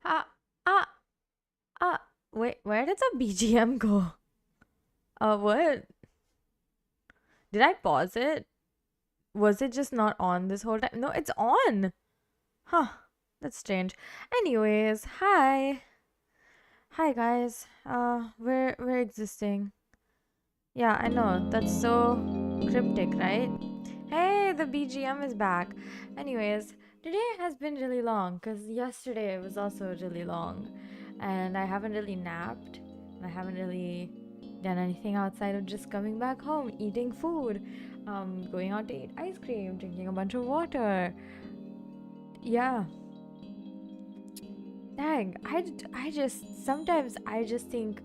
Ah, ah, wait, where did the BGM go? What? Did I pause it? Was it just not on this whole time? No, it's on. Huh, that's strange. Anyways, hi. Hi guys. We're existing. Yeah, I know. That's so cryptic, right? Hey, the BGM is back. Anyways, today has been really long because yesterday was also really long. And I haven't really napped. And I haven't really done anything outside of just coming back home, eating food, going out to eat ice cream, drinking a bunch of water. Yeah, dang, I just sometimes I just think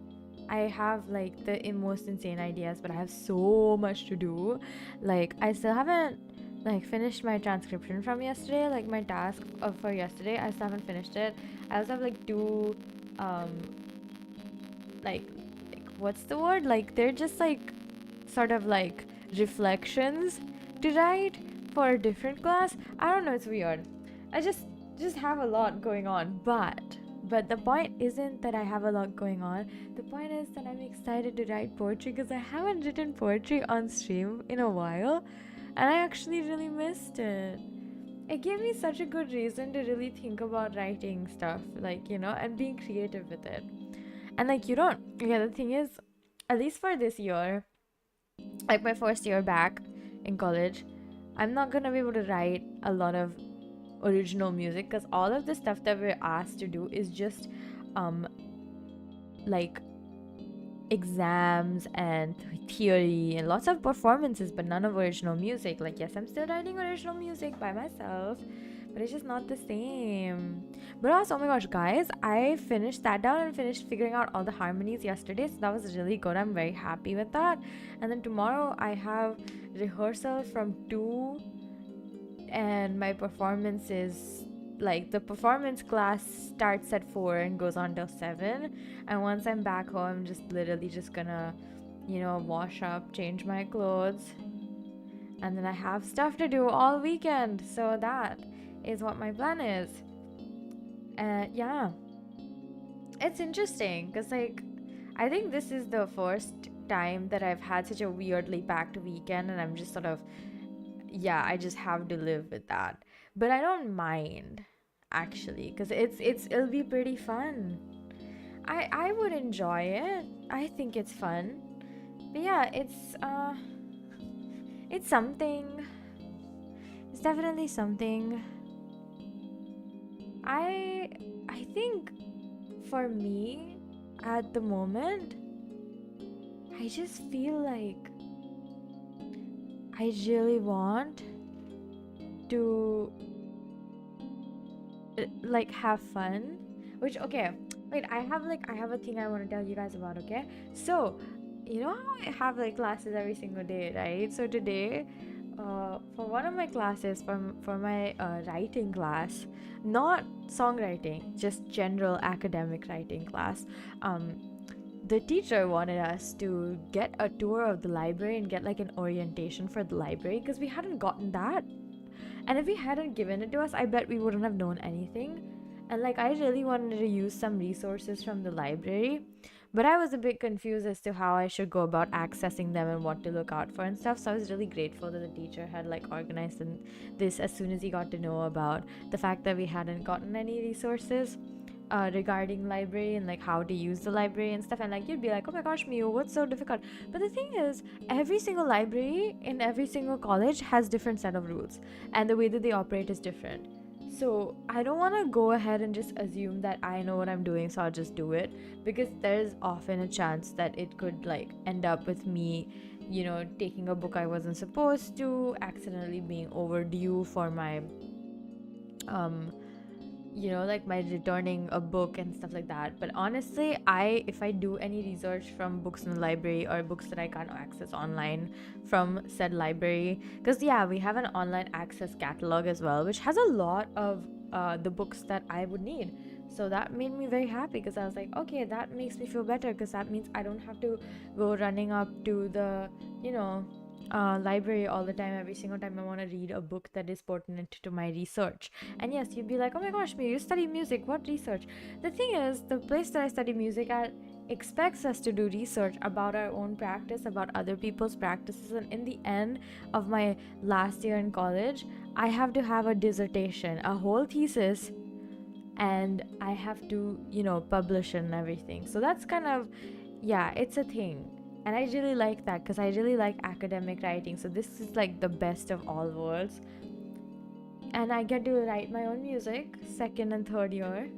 I have like the most insane ideas, but I have so much to do. Like I still haven't like finished my transcription from yesterday, like my task for yesterday. I still haven't finished it. I also have like two um like what's the word? Like they're just like sort of like reflections to write for a different class. I don't know, it's weird. I just have a lot going on, but the point isn't that I have a lot going on. The point is that I'm excited to write poetry because I haven't written poetry on stream in a while and I actually really missed it. It gave me such a good reason to really think about writing stuff, like, and being creative with it. And like you don't yeah, the thing is, at least for this year, like my first year back in college, I'm not gonna be able to write a lot of original music because all of the stuff that we're asked to do is just um like exams and theory and lots of performances, but none of original music. Like, yes, I'm still writing original music by myself, but it's just not the same. But also, oh my gosh, guys, I finished that down and finished figuring out all the harmonies yesterday, so that was really good. I'm very happy with that. And then tomorrow I have rehearsal from 2, and my performance is like the performance class starts at 4 and goes on till 7. And once I'm back home, I'm just literally just gonna wash up, change my clothes, and then I have stuff to do all weekend. So that is what my plan is. Yeah, it's interesting because like I think this is the first time that I've had such a weirdly packed weekend, and I'm just sort of, yeah, I just have to live with that. But I don't mind actually because it'll be pretty fun. I would enjoy it. I think it's fun. But yeah, it's something. It's definitely something. I I think for me at the moment, I just feel like I really want to like have fun. Which, okay, wait, I have a thing I want to tell you guys about. Okay, so you know how I have like classes every single day, right? So today, for one of my classes, for my writing class, not songwriting, just general academic writing class, um the teacher wanted us to get a tour of the library and get like an orientation for the library because we hadn't gotten that. And if he hadn't given it to us, I bet we wouldn't have known anything. And like, I really wanted to use some resources from the library, but I was a bit confused as to how I should go about accessing them and what to look out for and stuff. So I was really grateful that the teacher had like organized this as soon as he got to know about the fact that we hadn't gotten any resources regarding library and like how to use the library and stuff. And like, you'd be like, oh my gosh, Mew, what's so difficult? But the thing is, every single library in every single college has different set of rules, and the way that they operate is different. So I don't want to go ahead and just assume that I know what I'm doing, so I'll just do it, because there's often a chance that it could like end up with me, taking a book I wasn't supposed to, accidentally being overdue for my um like my returning a book and stuff like that. But honestly, if I do any research from books in the library or books that I can't access online from said library, because yeah, we have an online access catalog as well, which has a lot of the books that I would need. So that made me very happy because I was like, okay, that makes me feel better because that means I don't have to go running up to the, you know library all the time, every single time I want to read a book that is pertinent to my research. And yes, you'd be like, oh my gosh, me, you study music, what research? The thing is, the place that I study music at expects us to do research about our own practice, about other people's practices, and in the end of my last year in college, I have to have a dissertation, a whole thesis, and I have to, publish and everything. So that's kind of, yeah, it's a thing. And I really like that because I really like academic writing. So this is like the best of all worlds. And I get to write my own music second and third year.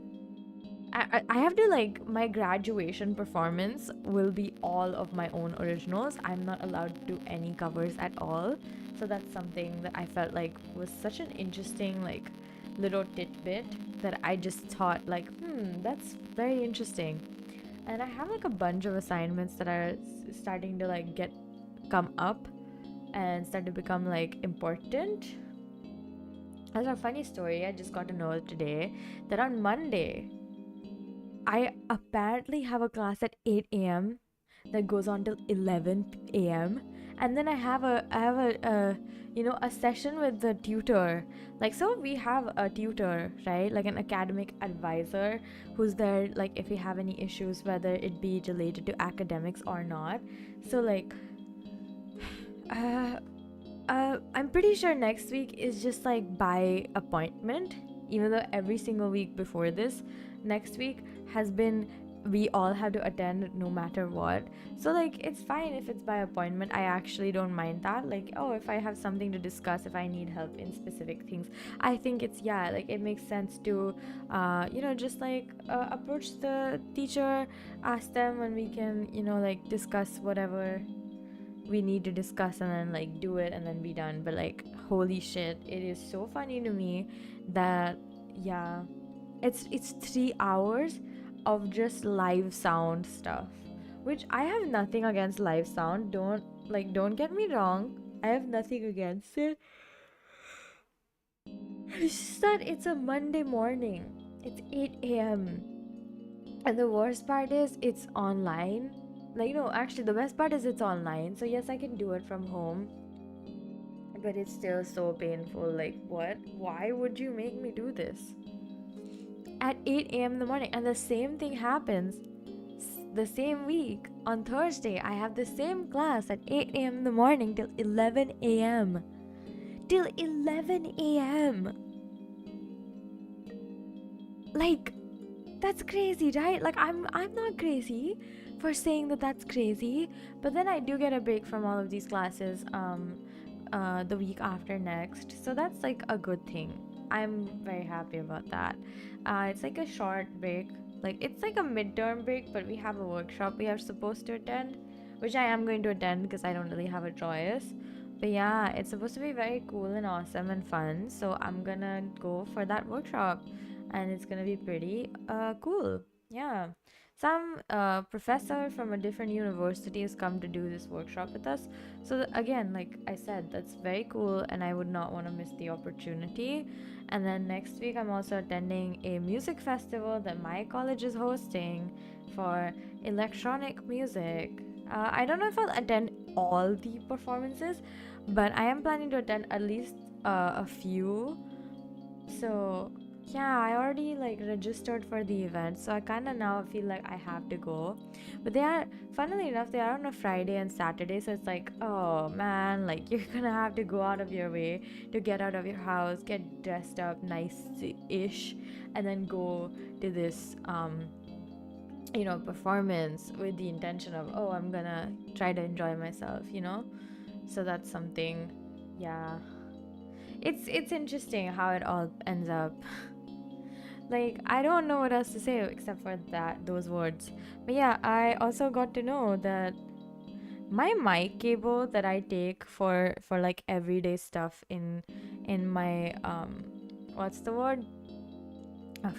I have to, like, my graduation performance will be all of my own originals. I'm not allowed to do any covers at all. So that's something that I felt like was such an interesting, like, little tidbit that I just thought, like, that's very interesting. And I have like a bunch of assignments that are starting to like come up and start to become like important. As a funny story, I just got to know today that on Monday I apparently have a class at 8 a.m. that goes on till 11 a.m. and then I have a session with the tutor. Like, so we have a tutor, right? Like an academic advisor who's there, like, if we have any issues, whether it be related to academics or not. So like I'm pretty sure next week is just like by appointment, even though every single week before this, next week has been, we all have to attend no matter what. So like it's fine if it's by appointment. I actually don't mind that. Like, oh, if I have something to discuss, if I need help in specific things, I think it's, yeah, like it makes sense to just like approach the teacher, ask them when we can, like discuss whatever we need to discuss, and then like do it and then be done. But like, holy shit, it is so funny to me that, yeah, it's 3 hours of just live sound stuff, which I have nothing against live sound. Don't get me wrong, I have nothing against it. It's just that it's a Monday morning, it's 8 a.m, and the worst part is it's online. Like, no, actually the best part is it's online, so yes, I can do it from home, but it's still so painful. Like, what? Why would you make me do this at 8 a.m. in the morning? And the same thing happens the same week. On Thursday, I have the same class at 8 a.m. in the morning till 11 a.m. Till 11 a.m. Like, that's crazy, right? Like, I'm not crazy for saying that that's crazy, but then I do get a break from all of these classes the week after next, so that's like a good thing. I'm very happy about that. It's like a short break, like it's like a midterm break, but we have a workshop we are supposed to attend, which I am going to attend because I don't really have a choice. But yeah, it's supposed to be very cool and awesome and fun, so I'm gonna go for that workshop, and it's gonna be pretty cool. Yeah, some professor from a different university has come to do this workshop with us. So again, like I said, that's very cool, and I would not want to miss the opportunity. And then next week, I'm also attending a music festival that my college is hosting for electronic music. I don't know if I'll attend all the performances, but I am planning to attend at least a few. So yeah, I already like registered for the event, so I kind of now feel like I have to go. But they are, funnily enough, they are on a Friday and Saturday, so it's like, oh man, like you're gonna have to go out of your way to get out of your house, get dressed up nice-ish, and then go to this performance with the intention of, oh, I'm gonna try to enjoy myself. So that's something. Yeah, it's interesting how it all ends up. Like, I don't know what else to say except for those words. But yeah, I also got to know that my mic cable that I take for like everyday stuff in my what's the word,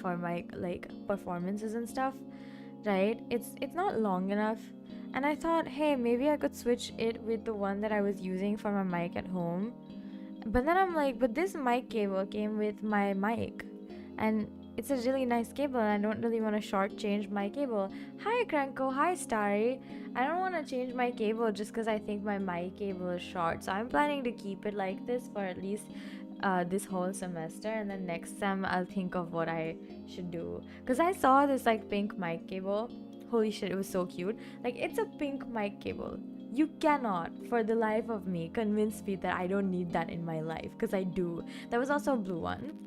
for my like performances and stuff, right? It's not long enough, and I thought, hey, maybe I could switch it with the one that I was using for my mic at home. But then I'm like, but this mic cable came with my mic, and it's a really nice cable and I don't really want to shortchange my cable. Hi Kranko, hi Starry. I don't want to change my cable just because I think my mic cable is short. So I'm planning to keep it like this for at least this whole semester, and then next time I'll think of what I should do. Because I saw this like pink mic cable. Holy shit, it was so cute. Like, it's a pink mic cable. You cannot, for the life of me, convince me that I don't need that in my life, because I do. There was also a blue one.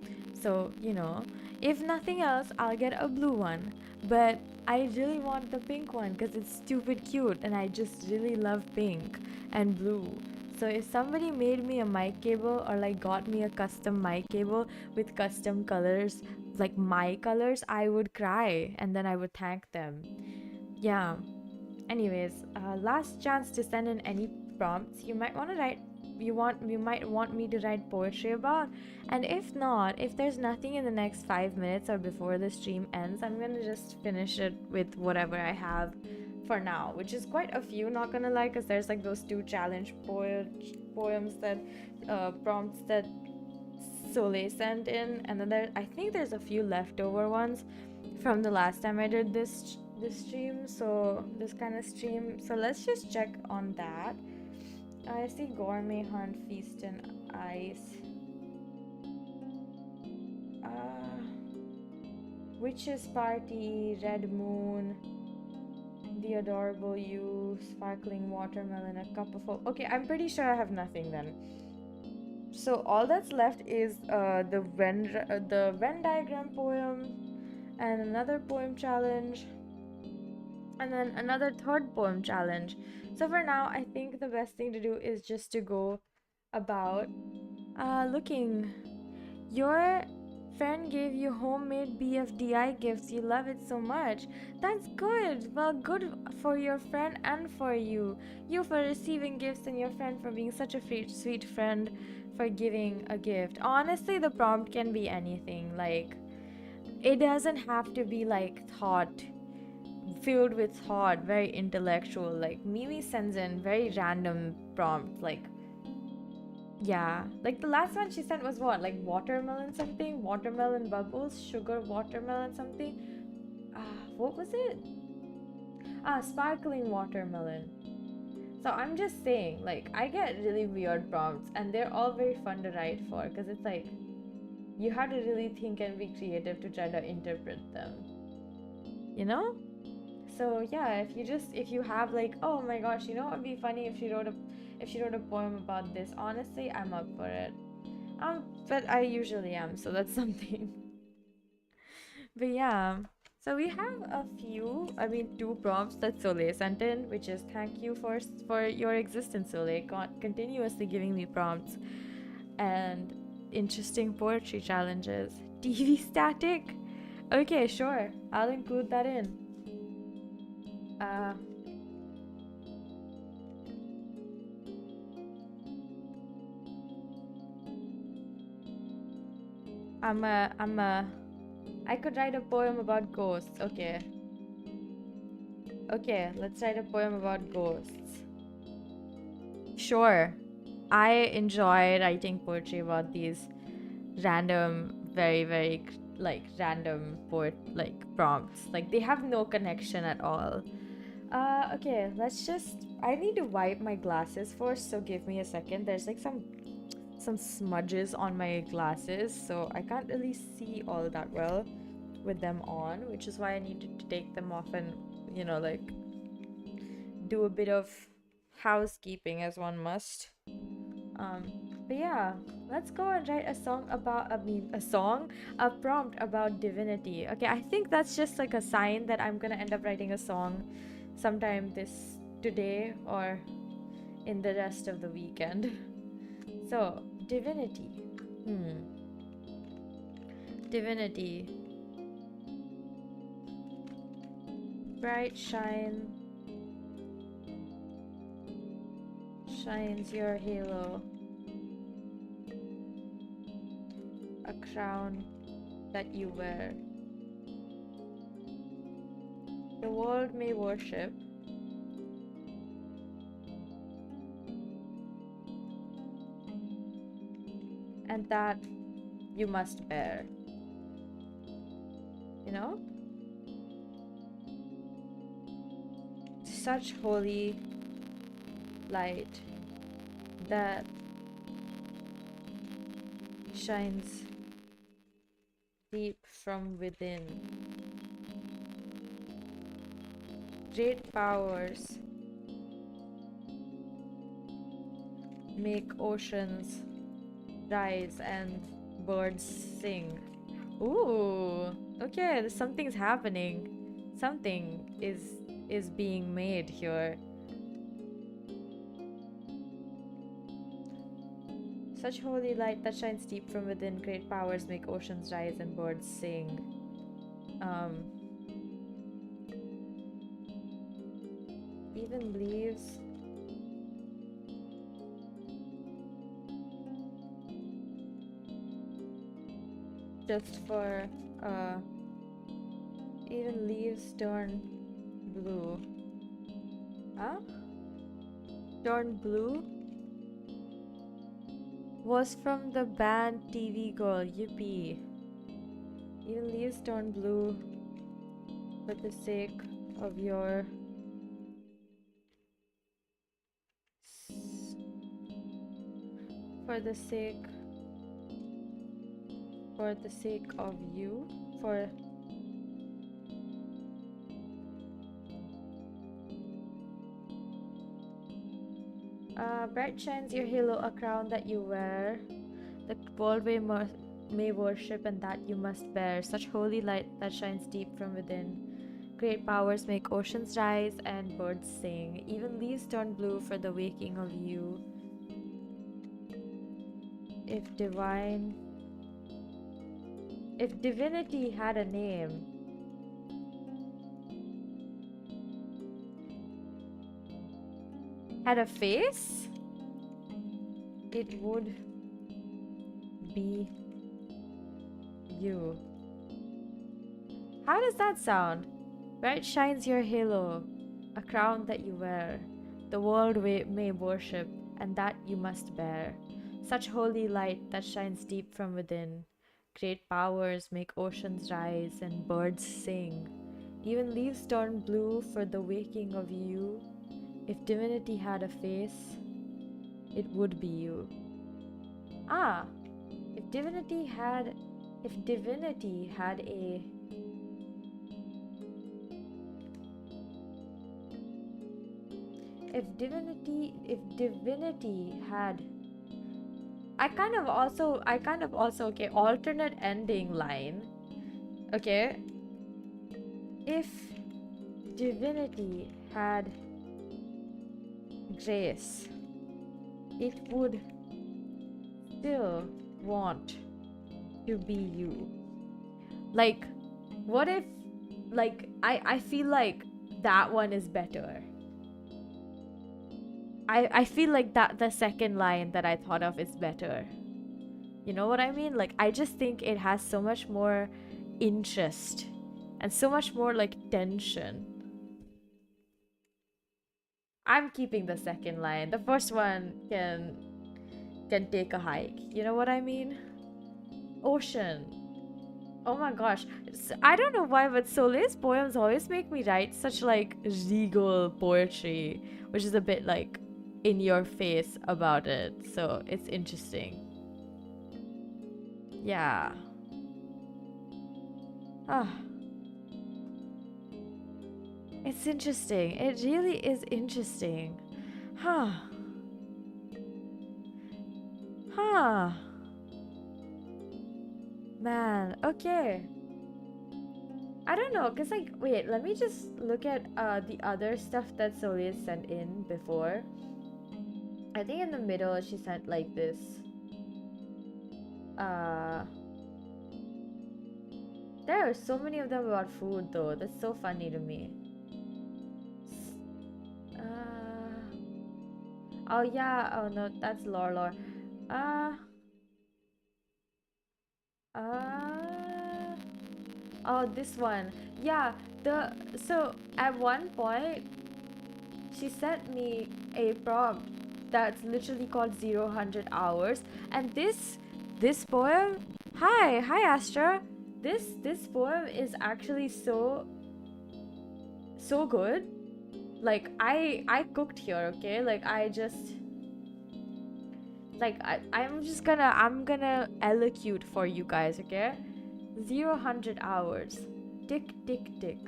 So, you know, if nothing else, I'll get a blue one. But I really want the pink one because it's stupid cute and I just really love pink and blue. So if somebody made me a mic cable or like got me a custom mic cable with custom colors, like my colors, I would cry and then I would thank them. Yeah. Anyways, last chance to send in any prompts you might want to write. You might want me to write poetry about, and if not, if there's nothing in the next 5 minutes or before the stream ends, I'm gonna just finish it with whatever I have for now, which is quite a few. Not gonna lie, because there's like those two challenge poems that prompts that Soleil sent in, and then I think there's a few leftover ones from the last time I did this stream, so this kind of stream. So let's just check on that. I see gourmet hunt, feast and ice. Uh, Witch's party, red moon, the adorable you, sparkling watermelon, a cup of hope. Okay, I'm pretty sure I have nothing then. So all that's left is the Venn diagram poem, and another poem challenge, and then another third poem challenge. So for now, I think the best thing to do is just to go about looking. Your friend gave you homemade BFDI gifts. You love it so much. That's good. Well, good for your friend and for you. You for receiving gifts and your friend for being such a sweet friend for giving a gift. Honestly, the prompt can be anything. Like, it doesn't have to be like thought filled with thought, very intellectual. Like Mimi sends in very random prompts, like yeah, like the last one she sent was what, like watermelon something, watermelon bubbles, sugar watermelon something. What was it? Sparkling watermelon. So I'm just saying, like, I get really weird prompts and they're all very fun to write for because it's like you have to really think and be creative to try to interpret them, you know? So yeah, if you have like, oh my gosh, you know what would be funny if she wrote a poem about this, honestly, I'm up for it. But I usually am, so that's something. But yeah, so we have a few, I mean, two prompts that Soleil sent in, which is thank you for your existence, Soleil, continuously giving me prompts and interesting poetry challenges. TV static. Okay, sure, I'll include that in. Uh, I could write a poem about ghosts. Okay. Okay, let's write a poem about ghosts. Sure. I enjoy writing poetry about these random, very, like, random like, prompts. Like, they have no connection at all. Okay, let's just... I need to wipe my glasses first, so give me a second. There's, like, some smudges on my glasses, so I can't really see all that well with them on, which is why I needed to take them off and, you know, like, do a bit of housekeeping as one must. Um, but yeah, let's go and write a song about, a prompt about divinity. Okay, I think that's just like a sign that I'm gonna end up writing a song sometime today or in the rest of the weekend. So, divinity. Divinity. Bright shines your halo, a crown that you wear. The world may worship, and that you must bear. you know? Such holy light that shines deep from within. Great powers make oceans rise and birds sing. Ooh, okay, something's happening. Something is being made here. Such holy light that shines deep from within, great powers make oceans rise and birds sing. Even leaves just for even leaves turn blue. Huh? Turn blue was from the band TV Girl. Yippee. Even leaves turn blue for the sake of your for the sake of you, for bright shines your halo, a crown that you wear, the world may worship and that you must bear. Such holy light that shines deep from within, great powers make oceans rise and birds sing. Even leaves turn blue for the waking of you. If divinity had a name, had a face, it would be you. How does that sound? Bright shines your halo, a crown that you wear, the world may worship, and that you must bear. Such holy light that shines deep from within, great powers make oceans rise and birds sing. Even leaves turn blue for the waking of you. If divinity had a face, it would be you. Ah, if divinity had a if divinity had I kind of also okay, alternate ending line. Okay. If divinity had grace, it would still want to be you. Like, what if, like, I feel like that one is better. I feel like that the second line that I thought of is better. You know what I mean? Like, I just think it has so much more interest and so much more like tension. I'm keeping the second line. The first one can take a hike. You know what I mean? Ocean. Oh my gosh. I don't know why, but Soleil's poems always make me write such like regal poetry, which is a bit like in your face about it. So it's interesting. Yeah. Ah. It's interesting. It really is interesting. Huh. Huh. Man, okay. I don't know, cause like, wait, let me just look at the other stuff that Soleil sent in before. I think in the middle she sent like this. There are so many of them about food though. That's so funny to me. Oh yeah. Oh no, that's lore. Oh, this one. Yeah, so at one point she sent me a prompt that's literally called 0 100 hours, and this poem. Hi Astra. this poem is actually so good. Like I cooked here, okay? Like I just like I'm gonna elocute for you guys, okay? 0 100 hours. Tick tick tick.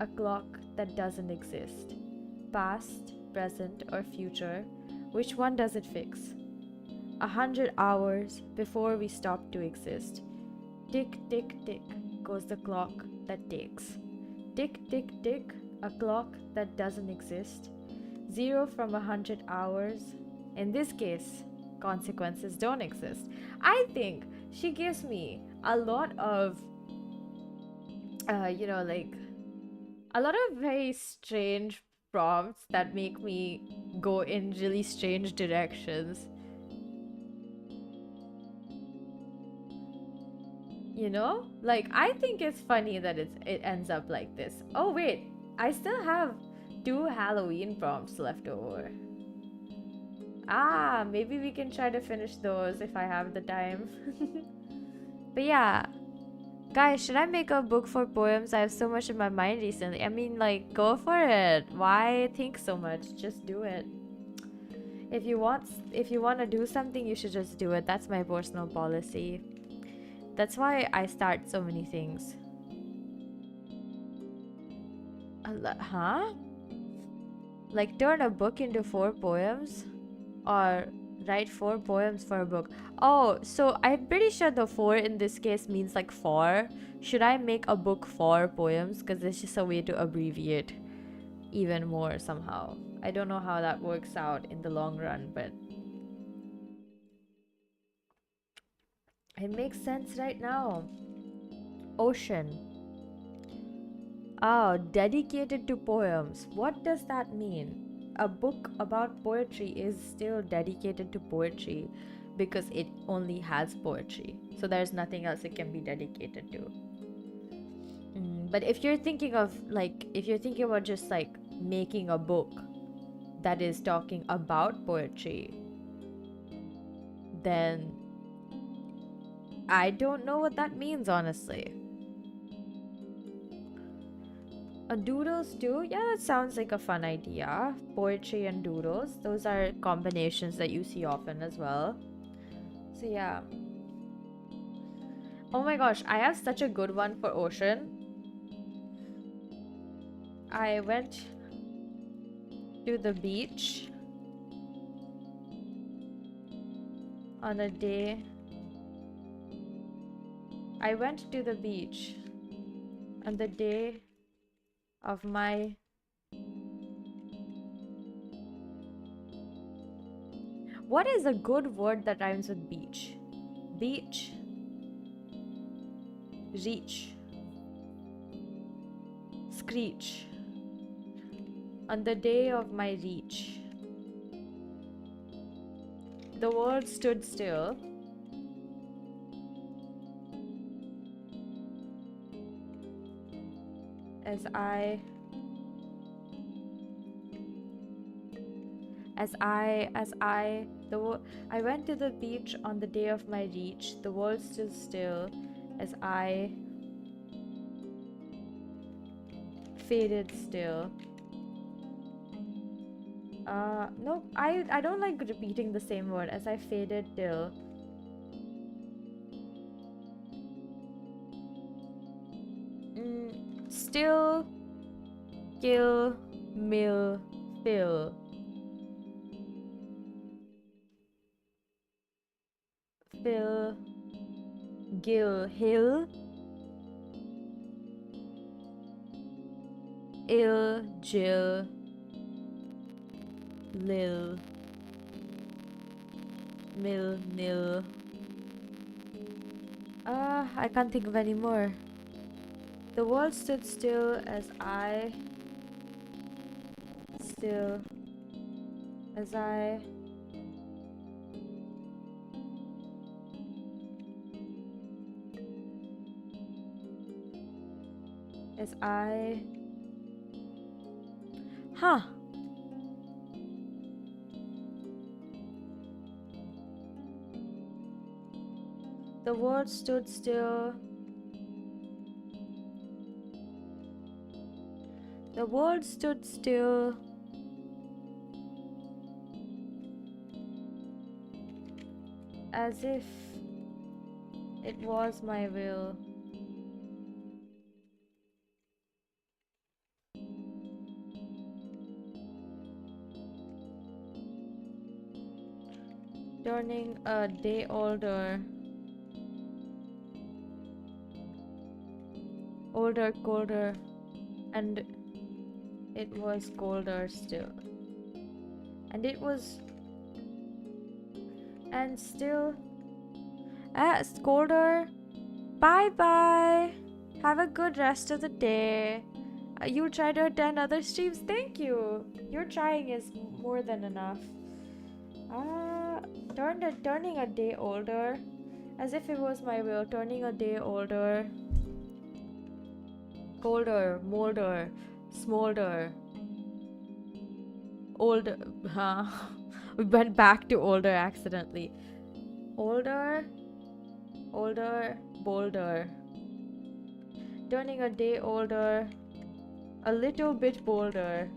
A clock that doesn't exist. Past, present, or future. Which one does it fix? 100 hours before we stop to exist. Tick tick tick goes the clock that takes. Tick tick tick, a clock that doesn't exist. 0 from 100 hours. In this case, consequences don't exist. I think she gives me a lot of, like a lot of very strange prompts that make me go in really strange directions. You know? Like, I think it's funny that it ends up like this. Oh, wait. I still have 2 Halloween prompts left over. Ah, maybe we can try to finish those if I have the time. But yeah, guys, should I make a book for poems? I have so much in my mind recently. I mean, like, go for it. Why think so much? Just do it. If you want to do something, you should just do it. That's my personal policy. That's why I start so many things. Huh? Like turn a book into 4 poems? Or write 4 poems for a book? Oh, so I'm pretty sure the 4 in this case means like 4. Should I make a book for poems? Because it's just a way to abbreviate even more somehow. I don't know how that works out in the long run, but it makes sense right now. Ocean. Oh, dedicated to poems. What does that mean? A book about poetry is still dedicated to poetry because it only has poetry. So there's nothing else it can be dedicated to. But if you're thinking of if you're thinking about just like making a book that is talking about poetry, then I don't know what that means, honestly. Doodles too? Yeah, that sounds like a fun idea. Poetry and doodles. Those are combinations that you see often as well. So yeah. Oh my gosh, I have such a good one for ocean. I went to the beach on a day. I went to the beach on the day of my... What is a good word that rhymes with beach? Beach. Reach. Screech. On the day of my reach, the world stood still as I went to the beach on the day of my reach. The world stood still as I faded still. No, I don't like repeating the same word. As I faded till. Still, kill, mill, fill. Fill, gill, hill. Ill, Jill, Lil, Mill, Nil. I can't think of any more. The world stood still as I... Still... As I... As I... Huh. The world stood still The world stood still. As if it was my will. Turning a day older. Older, colder. And it was colder still. And it was... And still... it's colder. Bye bye. Have a good rest of the day. You try to attend other streams. Thank you. Your trying is more than enough. Turning a day older. As if it was my will. Turning a day older. Colder, molder, smolder. Older. Huh? We went back to older accidentally. Older. Older, bolder. Turning a day older. A little bit bolder.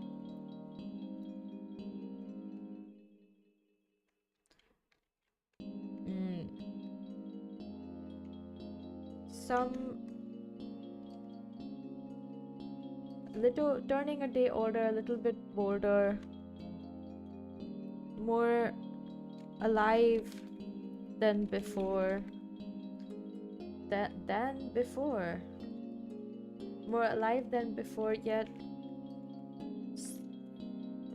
Turning a day older, a little bit bolder, more alive than before. More alive than before, yet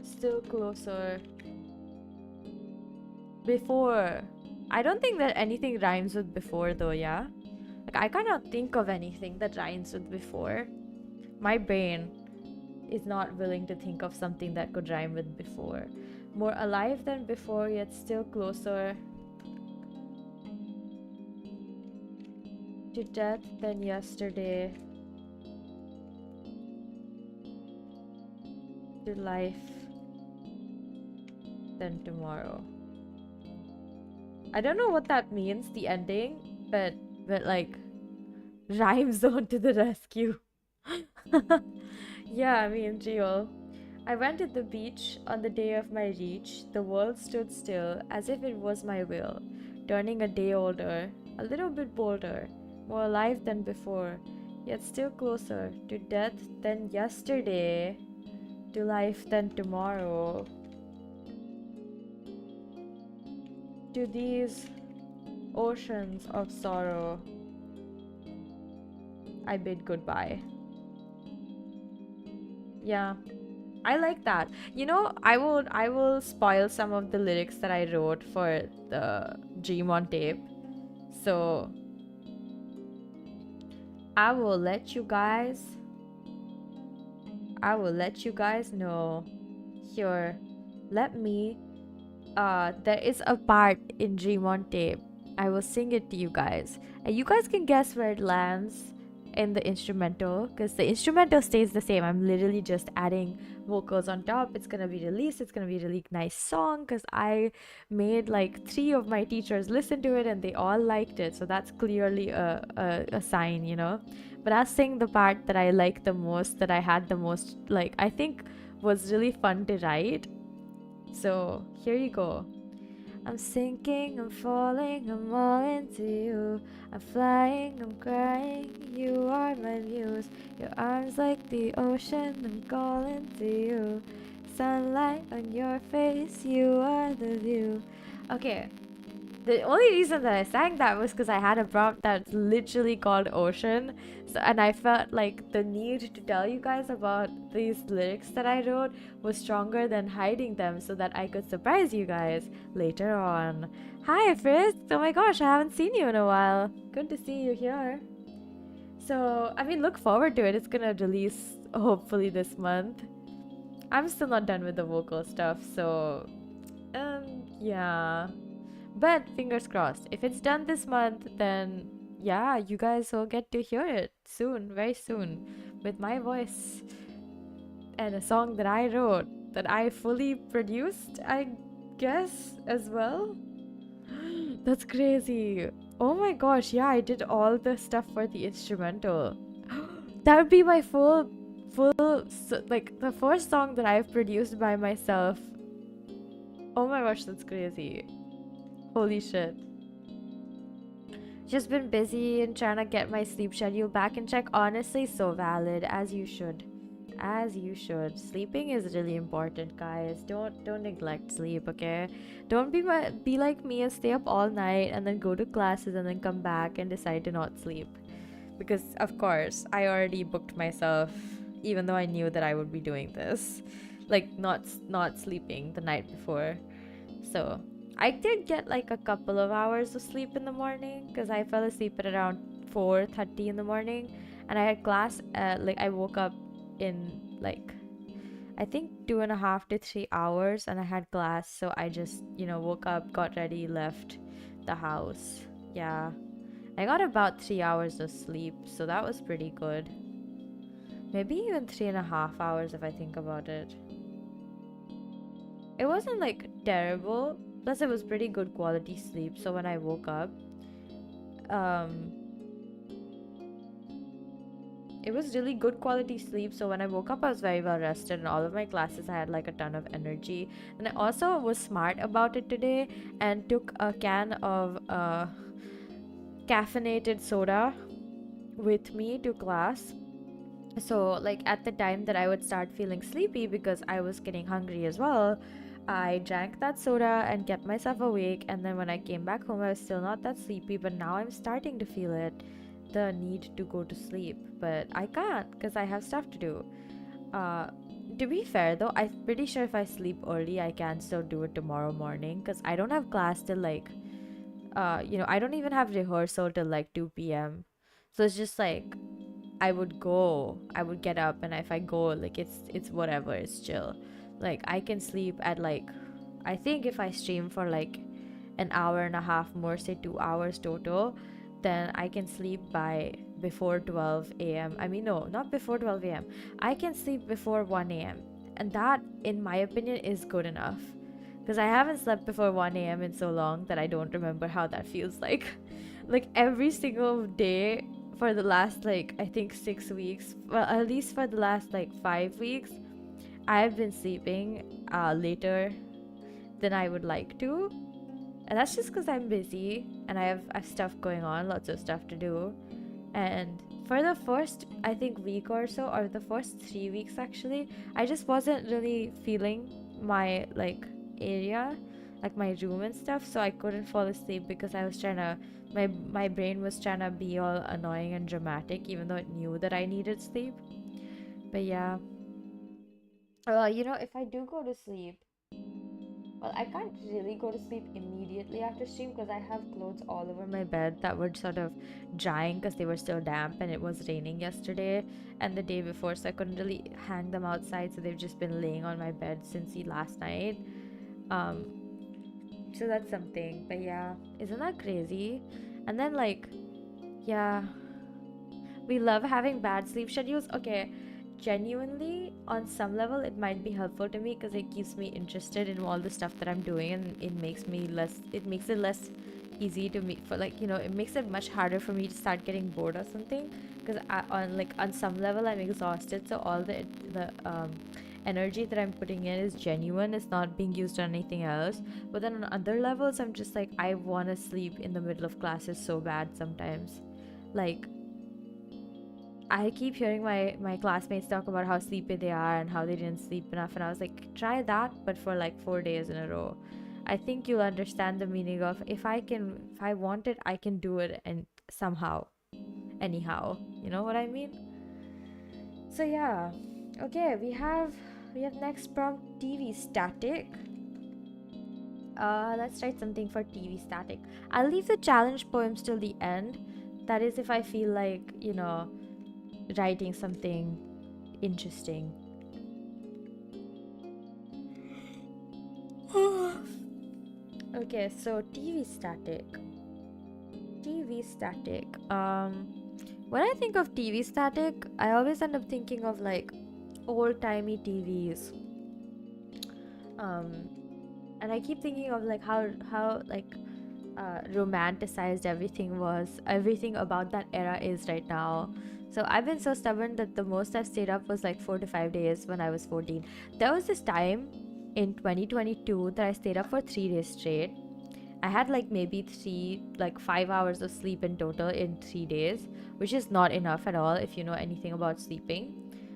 still closer. Before. I don't think that anything rhymes with before though, yeah? Like, I cannot think of anything that rhymes with before. My brain is not willing to think of something that could rhyme with before. More alive than before, yet still closer to death than yesterday. To life than tomorrow. I don't know what that means, the ending, but like, rhyme zone to the rescue. Yeah, I mean, real. I went to the beach on the day of my reach. The world stood still, as if it was my will, turning a day older, a little bit bolder, more alive than before, yet still closer to death than yesterday, to life than tomorrow. To these oceans of sorrow, I bid goodbye. Yeah, I like that. You know, I will spoil some of the lyrics that I wrote for the Dream on Tape. So I will let you guys know. Here, let me there is a part in Dream on Tape. I will sing it to you guys, and you guys can guess where it lands in the instrumental, because the instrumental stays the same. I'm literally just adding vocals on top. It's gonna be released. It's gonna be a really nice song, because I made like 3 of my teachers listen to it and they all liked it, so that's clearly a sign, you know. But I'll sing the part that I like the most, that I had the most, like, I think was really fun to write. So here you go. I'm sinking, I'm falling, I'm all into you. I'm flying, I'm crying, you are my muse. Your arms like the ocean, I'm calling to you. Sunlight on your face, you are the view. Okay, the only reason that I sang that was because I had a prompt that's literally called Ocean. So, and I felt like the need to tell you guys about these lyrics that I wrote was stronger than hiding them, so that I could surprise you guys later on. Hi, Fritz! Oh my gosh, I haven't seen you in a while. Good to see you here. So, I mean, look forward to it. It's gonna release hopefully this month. I'm still not done with the vocal stuff, so yeah. But fingers crossed. If it's done this month, then yeah, you guys will get to hear it soon, very soon, with my voice and a song that I wrote, that I fully produced, I guess, as well. That's crazy. Oh my gosh, yeah, I did all the stuff for the instrumental. That would be my full like the first song that I've produced by myself. Oh my gosh, that's crazy. Holy shit. Just been busy and trying to get my sleep schedule back in check. Honestly, so valid, as you should. As you should. Sleeping is really important, guys. Don't neglect sleep, okay? Don't be like me and stay up all night and then go to classes and then come back and decide to not sleep. Because of course, I already booked myself even though I knew that I would be doing this. Like not sleeping the night before. So, I did get like a couple of hours of sleep in the morning because I fell asleep at around 4:30 in the morning, and I had class. Like I woke up in like I think 2.5 to 3 hours, and I had class. So I just woke up, got ready, left the house. Yeah, I got about 3 hours of sleep, so that was pretty good. Maybe even 3.5 hours if I think about it. It wasn't like terrible. Plus, it was pretty good quality sleep. So when I woke up, um, it was really good quality sleep. So when I woke up, I was very well rested. In all of my classes, I had like a ton of energy. And I also was smart about it today and took a can of caffeinated soda with me to class. So like at the time that I would start feeling sleepy because I was getting hungry as well, I drank that soda and kept myself awake, and then when I came back home I was still not that sleepy, but now I'm starting to feel it, the need to go to sleep, but I can't because I have stuff to do. uh to be fair though, I'm pretty sure if I sleep early I can still do it tomorrow morning because I don't have class till like I don't even have rehearsal till like 2 p.m. So it's just like I would get up, and if I go, like it's whatever, it's chill. Like I can sleep at like, I think if I stream for like an hour and a half more, say 2 hours total, then I can sleep by before 12 a.m. I mean, no, not before 12 a.m. I can sleep before 1 a.m. And that, in my opinion, is good enough. Because I haven't slept before 1 a.m. in so long that I don't remember how that feels like. Like every single day for the last like I think 6 weeks, well at least for the last like 5 weeks, I've been sleeping later than I would like to, and that's just because I'm busy and I have stuff going on, lots of stuff to do. And for the first I think week or so, or the first 3 weeks actually, I just wasn't really feeling my like area, like my room and stuff, so I couldn't fall asleep because I was trying to my brain was trying to be all annoying and dramatic even though it knew that I needed sleep. But yeah, if I do go to sleep, well, I can't really go to sleep immediately after stream because I have clothes all over my bed that were sort of drying because they were still damp, and it was raining yesterday and the day before, so I couldn't really hang them outside, so they've just been laying on my bed since the last night. Um, so that's something. But yeah, isn't that crazy? And then like, yeah, we love having bad sleep schedules. Okay, genuinely, on some level, it might be helpful to me because it keeps me interested in all the stuff that I'm doing, and it makes it less easy to me for like, it makes it much harder for me to start getting bored or something. Because on some level, I'm exhausted, so all the energy that I'm putting in is genuine. It's not being used on anything else. But then on other levels, I'm just like, I want to sleep in the middle of classes so bad sometimes. Like, I keep hearing my classmates talk about how sleepy they are and how they didn't sleep enough, and I was like, try that, but for like 4 days in a row. I think you'll understand the meaning of if I want it, I can do it, and somehow, anyhow, you know what I mean? So yeah, okay, we have next prompt, TV static. Let's write something for TV static. I'll leave the challenge poems till the end. That is if I feel like, writing something interesting. Okay, so TV static. TV static. When I think of TV static, I always end up thinking of like old timey TVs. Um, and I keep thinking of like how like romanticized everything about that era is right now. So I've been so stubborn that the most I've stayed up was like 4 to 5 days when I was 14. There was this time in 2022 that I stayed up for 3 days straight. I had like maybe 5 hours of sleep in total in 3 days, which is not enough at all if you know anything about sleeping.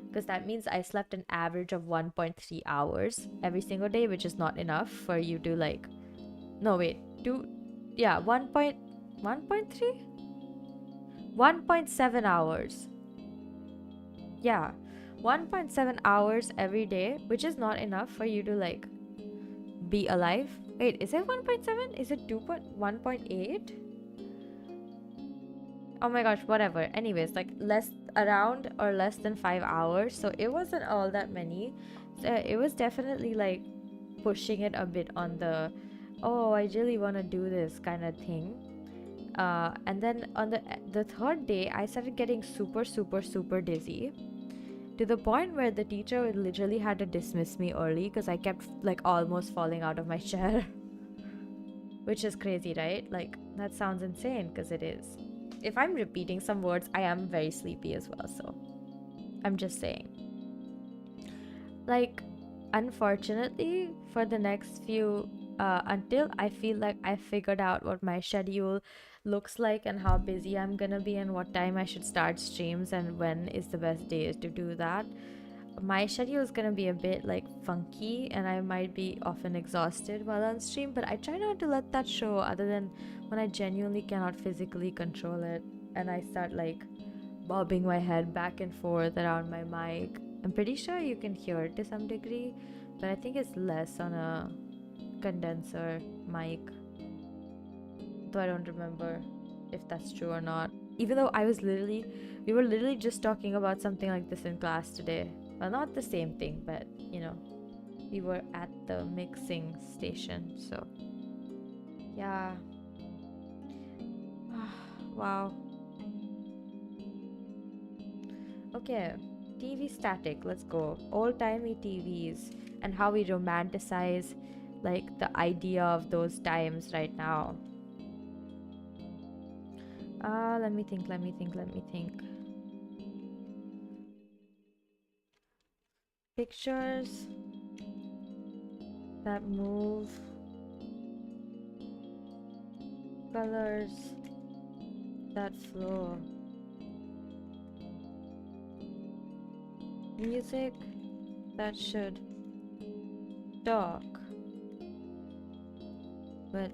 Because that means I slept an average of 1.3 hours every single day, which is not enough for you to like. No, wait. Yeah, 1.3? 1.7 hours. Yeah, 1.7 hours every day, which is not enough for you to like be alive. Wait, is it 1.7? Is it 1.8? Oh my gosh, whatever. Anyways, like less around or less than 5 hours. So it wasn't all that many. So it was definitely like pushing it a bit on the, oh, I really want to do this kind of thing. And then on the third day, I started getting super, super, super dizzy to the point where the teacher literally had to dismiss me early because I kept like almost falling out of my chair. Which is crazy, right? Like, that sounds insane because it is. If I'm repeating some words, I am very sleepy as well, so I'm just saying. Like, unfortunately, for the next few, until I feel like I figured out what my schedule looks like and how busy I'm gonna be and what time I should start streams and when is the best day to do that, my schedule is gonna be a bit like funky and I might be often exhausted while on stream, but I try not to let that show other than when I genuinely cannot physically control it and I start like bobbing my head back and forth around my mic. I'm pretty sure you can hear it to some degree, but I think it's less on a condenser mic, though I don't remember if that's true or not. Even though we were literally just talking about something like this in class today. Well, not the same thing, but you know, we were at the mixing station, so yeah. Wow. Okay, TV static, let's go. Old timey TVs and how we romanticize like the idea of those times right now. Let me think. Pictures that move, colors that flow, music that should talk, but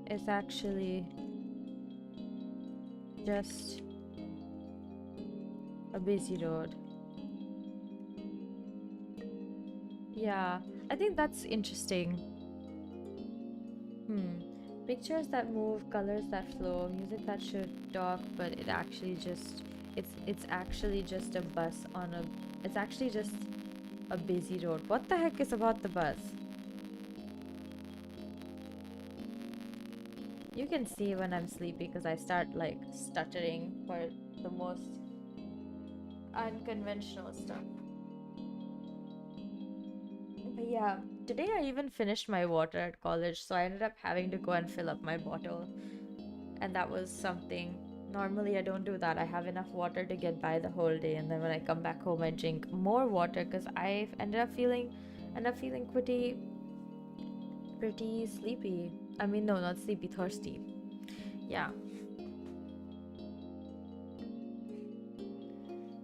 it's actually just a busy road. Yeah, I think that's interesting. Pictures that move, colors that flow, music that should talk, but it's actually just a bus on a it's actually just a busy road. What the heck is about the bus? You can see when I'm sleepy because I start like stuttering for the most unconventional stuff. But yeah, today I even finished my water at college, so I ended up having to go and fill up my bottle. And that was something. Normally I don't do that. I have enough water to get by the whole day, and then when I come back home I drink more water because I end up feeling pretty sleepy. I mean, no, not sleepy, thirsty. Yeah.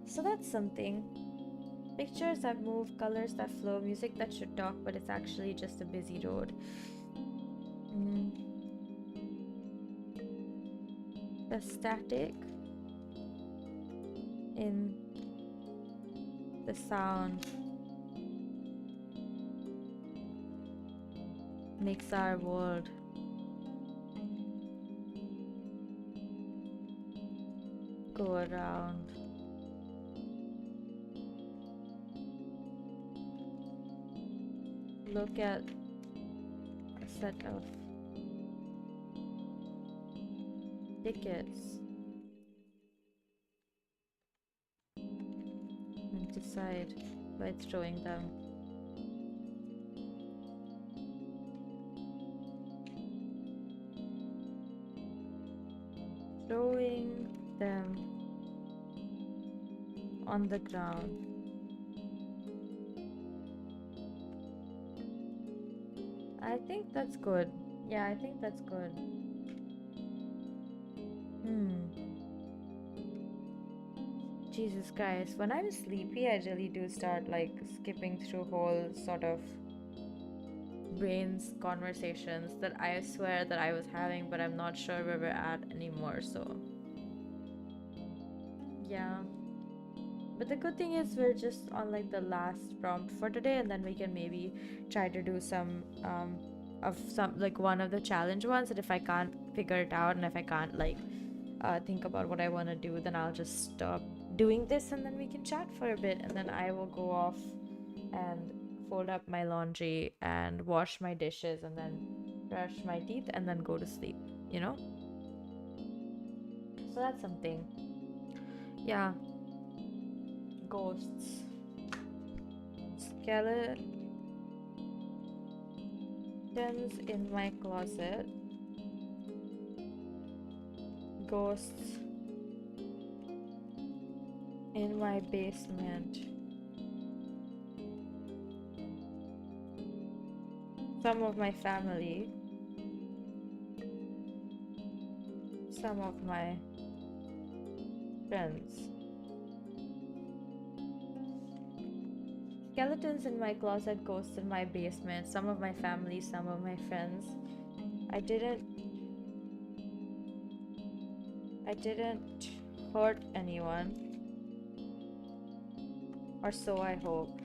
So that's something. Pictures that move, colors that flow, music that should talk, but it's actually just a busy road. The static in the sound makes our world go around. Look at a set of tickets and decide by throwing them. throwing them on the ground. I think that's good. Yeah, I think that's good. Jesus Christ, when I'm sleepy, I really do start like skipping through whole sort of brains conversations that I swear that I was having, but I'm not sure where we're at anymore, so yeah. But the good thing is we're just on like the last prompt for today, and then we can maybe try to do some of some like one of the challenge ones, and if I can't figure it out and if I can't like think about what I want to do, then I'll just stop doing this and then we can chat for a bit, and then I will go off and fold up my laundry and wash my dishes and then brush my teeth and then go to sleep, you know? So that's something. Yeah. Ghosts. Skeletons in my closet. Ghosts in my basement. Some of my family. Some of my friends. Skeletons in my closet, ghosts in my basement, some of my family, some of my friends. I didn't hurt anyone. Or so I hope.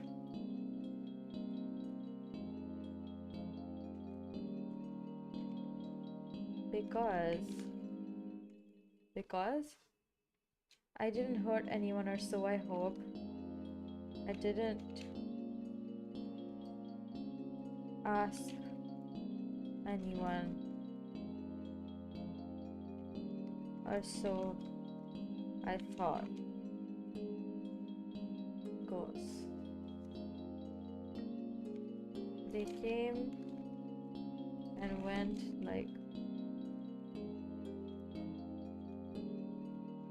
Because I didn't hurt anyone, or so I hope. I didn't ask anyone, or so I thought. Ghosts. They came and went like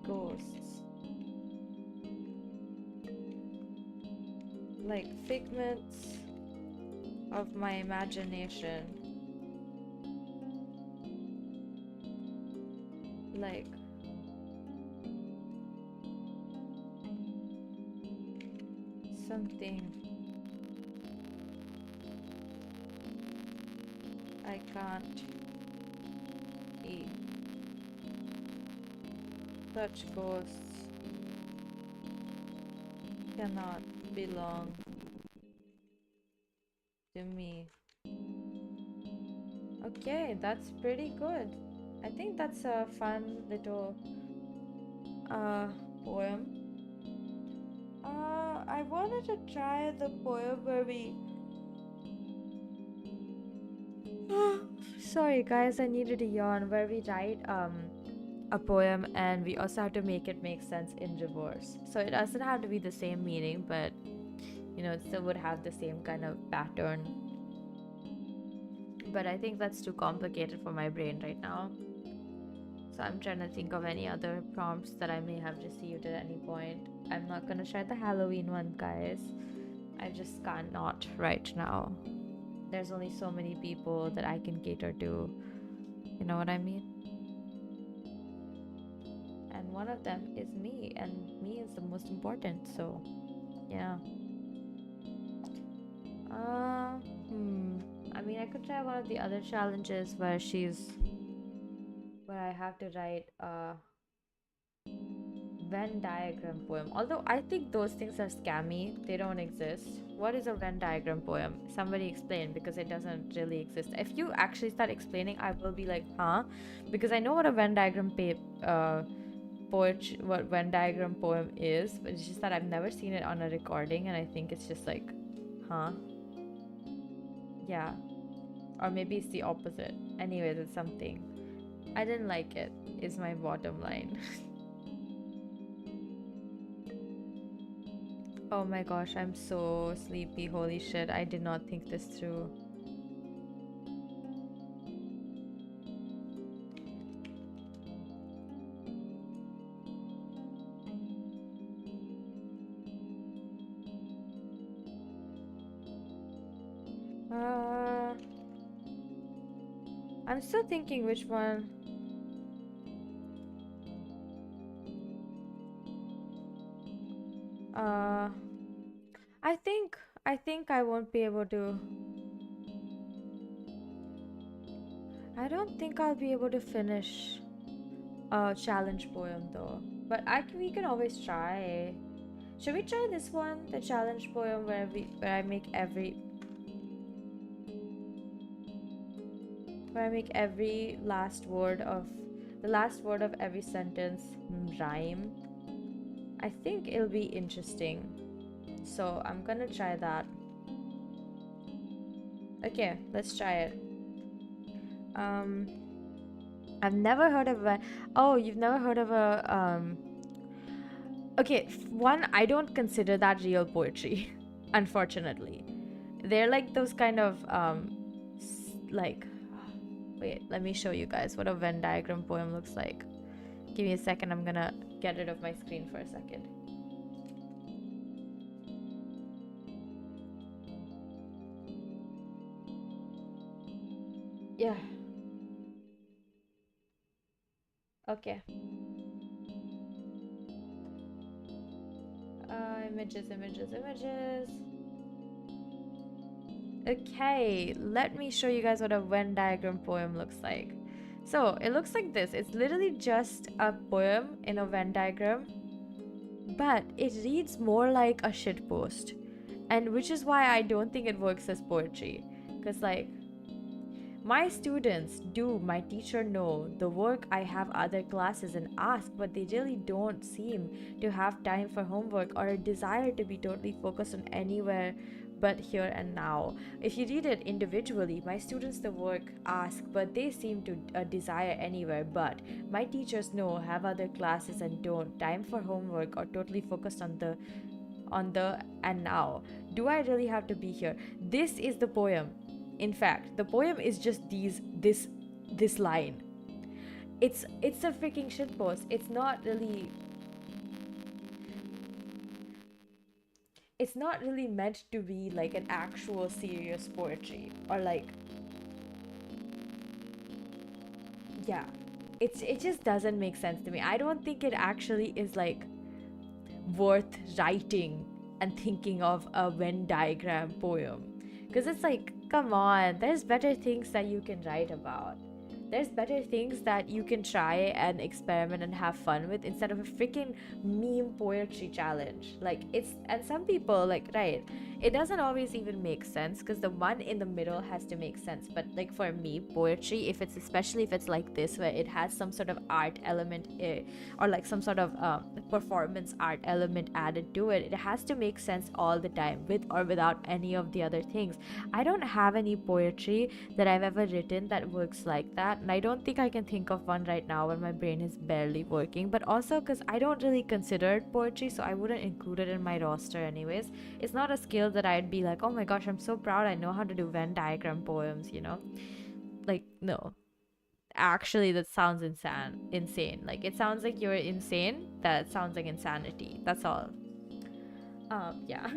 ghosts. Like figments of my imagination. Like something I can't eat. Such ghosts cannot belong to me. Okay, that's pretty good. I think that's a fun little poem. I wanted to try the poem where we sorry guys, I needed a yawn, where we write a poem and we also have to make it make sense in reverse. So it doesn't have to be the same meaning, but you know, it still would have the same kind of pattern. But I think that's too complicated for my brain right now. So I'm trying to think of any other prompts that I may have received at any point. I'm not gonna try the Halloween one, guys. I just can't not right now. There's only so many people that I can cater to. You know what I mean? And one of them is me, and me is the most important, so yeah. I mean, I could try one of the other challenges where I have to write a Venn diagram poem. Although I think those things are scammy, they don't exist. What is a Venn diagram poem? Somebody explain, because it doesn't really exist. If you actually start explaining, I will be like, huh? Because I know what a Venn diagram what Venn diagram poem is, but it's just that I've never seen it on a recording, and I think it's just like, huh? Yeah. Or maybe it's the opposite. Anyways, it's something. I didn't like it, is my bottom line. Oh my gosh, I'm so sleepy. Holy shit, I did not think this through. I'm still thinking which one. Uh, I think I won't be able to. I don't think I'll be able to finish a challenge poem though. But we can always try. Should we try this one, the challenge poem where I make every last word of the last word of every sentence rhyme? I think it'll be interesting. So I'm gonna try that. Okay, let's try it. I've never heard of a. Oh, you've never heard of a. Okay, one, I don't consider that real poetry, unfortunately. They're like those kind of like. Wait, let me show you guys what a Venn diagram poem looks like. Give me a second. I'm gonna get rid of my screen for a second. Yeah. Okay. Images. Okay, let me show you guys what a Venn diagram poem looks like. So it looks like this. It's literally just a poem in a Venn diagram, but it reads more like a shit post, and which is why I don't think it works as poetry. Because like, my students do, my teacher know the work. I have other classes and ask, but they really don't seem to have time for homework or a desire to be totally focused on anywhere but here and now. If you read it individually, my students the work ask, but they seem to desire anywhere but. My teachers know, have other classes and don't time for homework or totally focused on the and now. Do I really have to be here? This is the poem. In fact, the poem is just this line. It's a freaking shitpost. It's not really meant to be like an actual serious poetry or like, yeah. It just doesn't make sense to me. I don't think it actually is like worth writing and thinking of a Venn diagram poem. Because it's like, come on, there's better things that you can write about. There's better things that you can try and experiment and have fun with instead of a freaking meme poetry challenge. Like, and some people, like, right, it doesn't always even make sense because the one in the middle has to make sense. But, like, for me, poetry, especially if it's like this, where it has some sort of art element or like some sort of performance art element added to it, it has to make sense all the time with or without any of the other things. I don't have any poetry that I've ever written that works like that, and I don't think I can think of one right now when my brain is barely working. But also because I don't really consider it poetry, so I wouldn't include it in my roster anyways. It's not a skill that I'd be like, oh my gosh, I'm so proud I know how to do Venn diagram poems, you know? Like, no. Actually, that sounds insane. Like, it sounds like you're insane. That sounds like insanity. That's all. Yeah.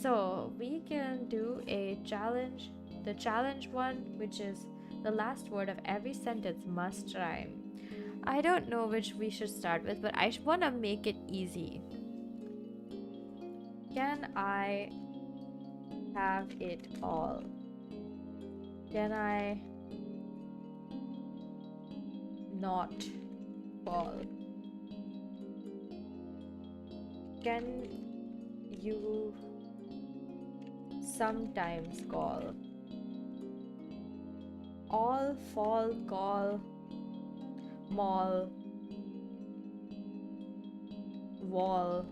So we can do a challenge. The challenge one, which is the last word of every sentence must rhyme. I don't know which we should start with, but I want to make it easy. Can I have it all? Can I not fall? Can you sometimes call? All fall, call, mall, wall.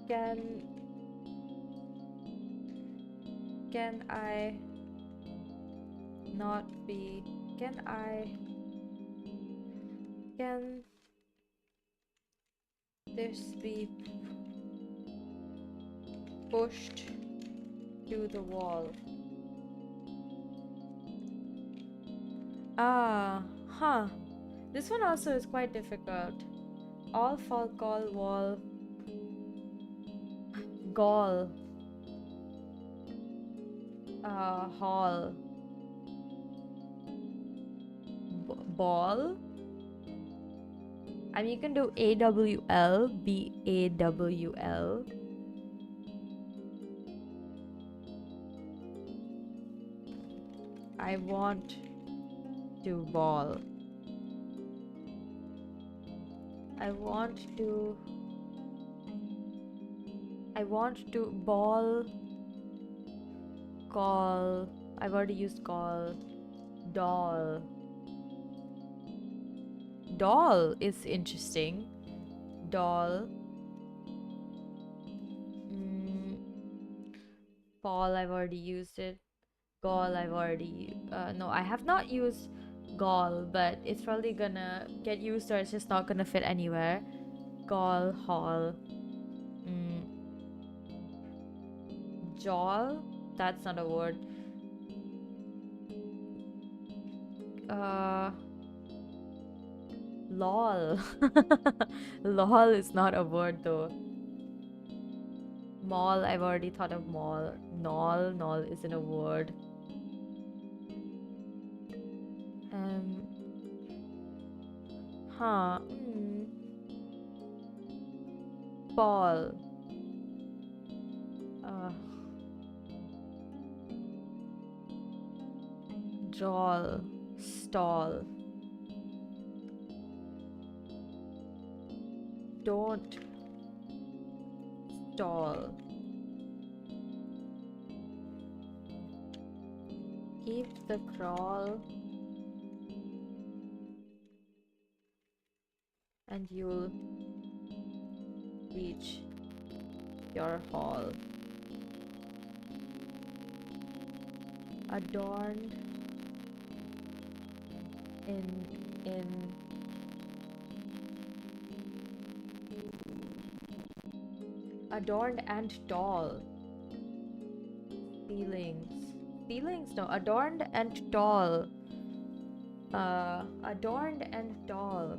Can I not be? Can this be pushed to the wall? Ah, huh. This one also is quite difficult. All fall, call, wall, gall. Hall. Ball. I mean, you can do AWL, BAWL. I want to ball. I want to ball. Call. I've already used call. Doll. Doll is interesting. Doll. Paul, I've already used it. Gall, I've already. No, I have not used gall, but it's probably gonna get used or it's just not gonna fit anywhere. Gall, hall. Jawl? That's not a word. Lol. Lol is not a word though. Mall, I've already thought of mall. Null, null isn't a word. Huh. Ball. Jawl. Stall. Don't stall. Keep the crawl. And you'll reach your hall. Adorned in adorned and tall. Ceilings no, adorned and tall. Adorned and tall.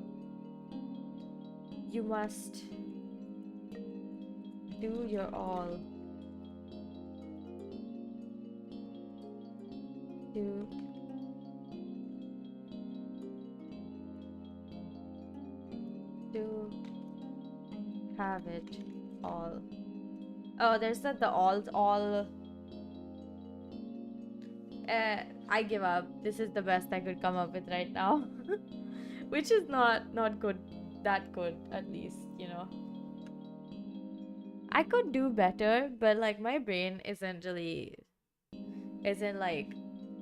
You must do your all to have it all. Oh, there's the all. I give up. This is the best I could come up with right now. Which is not good. That good, at least, you know. I could do better, but like my brain isn't like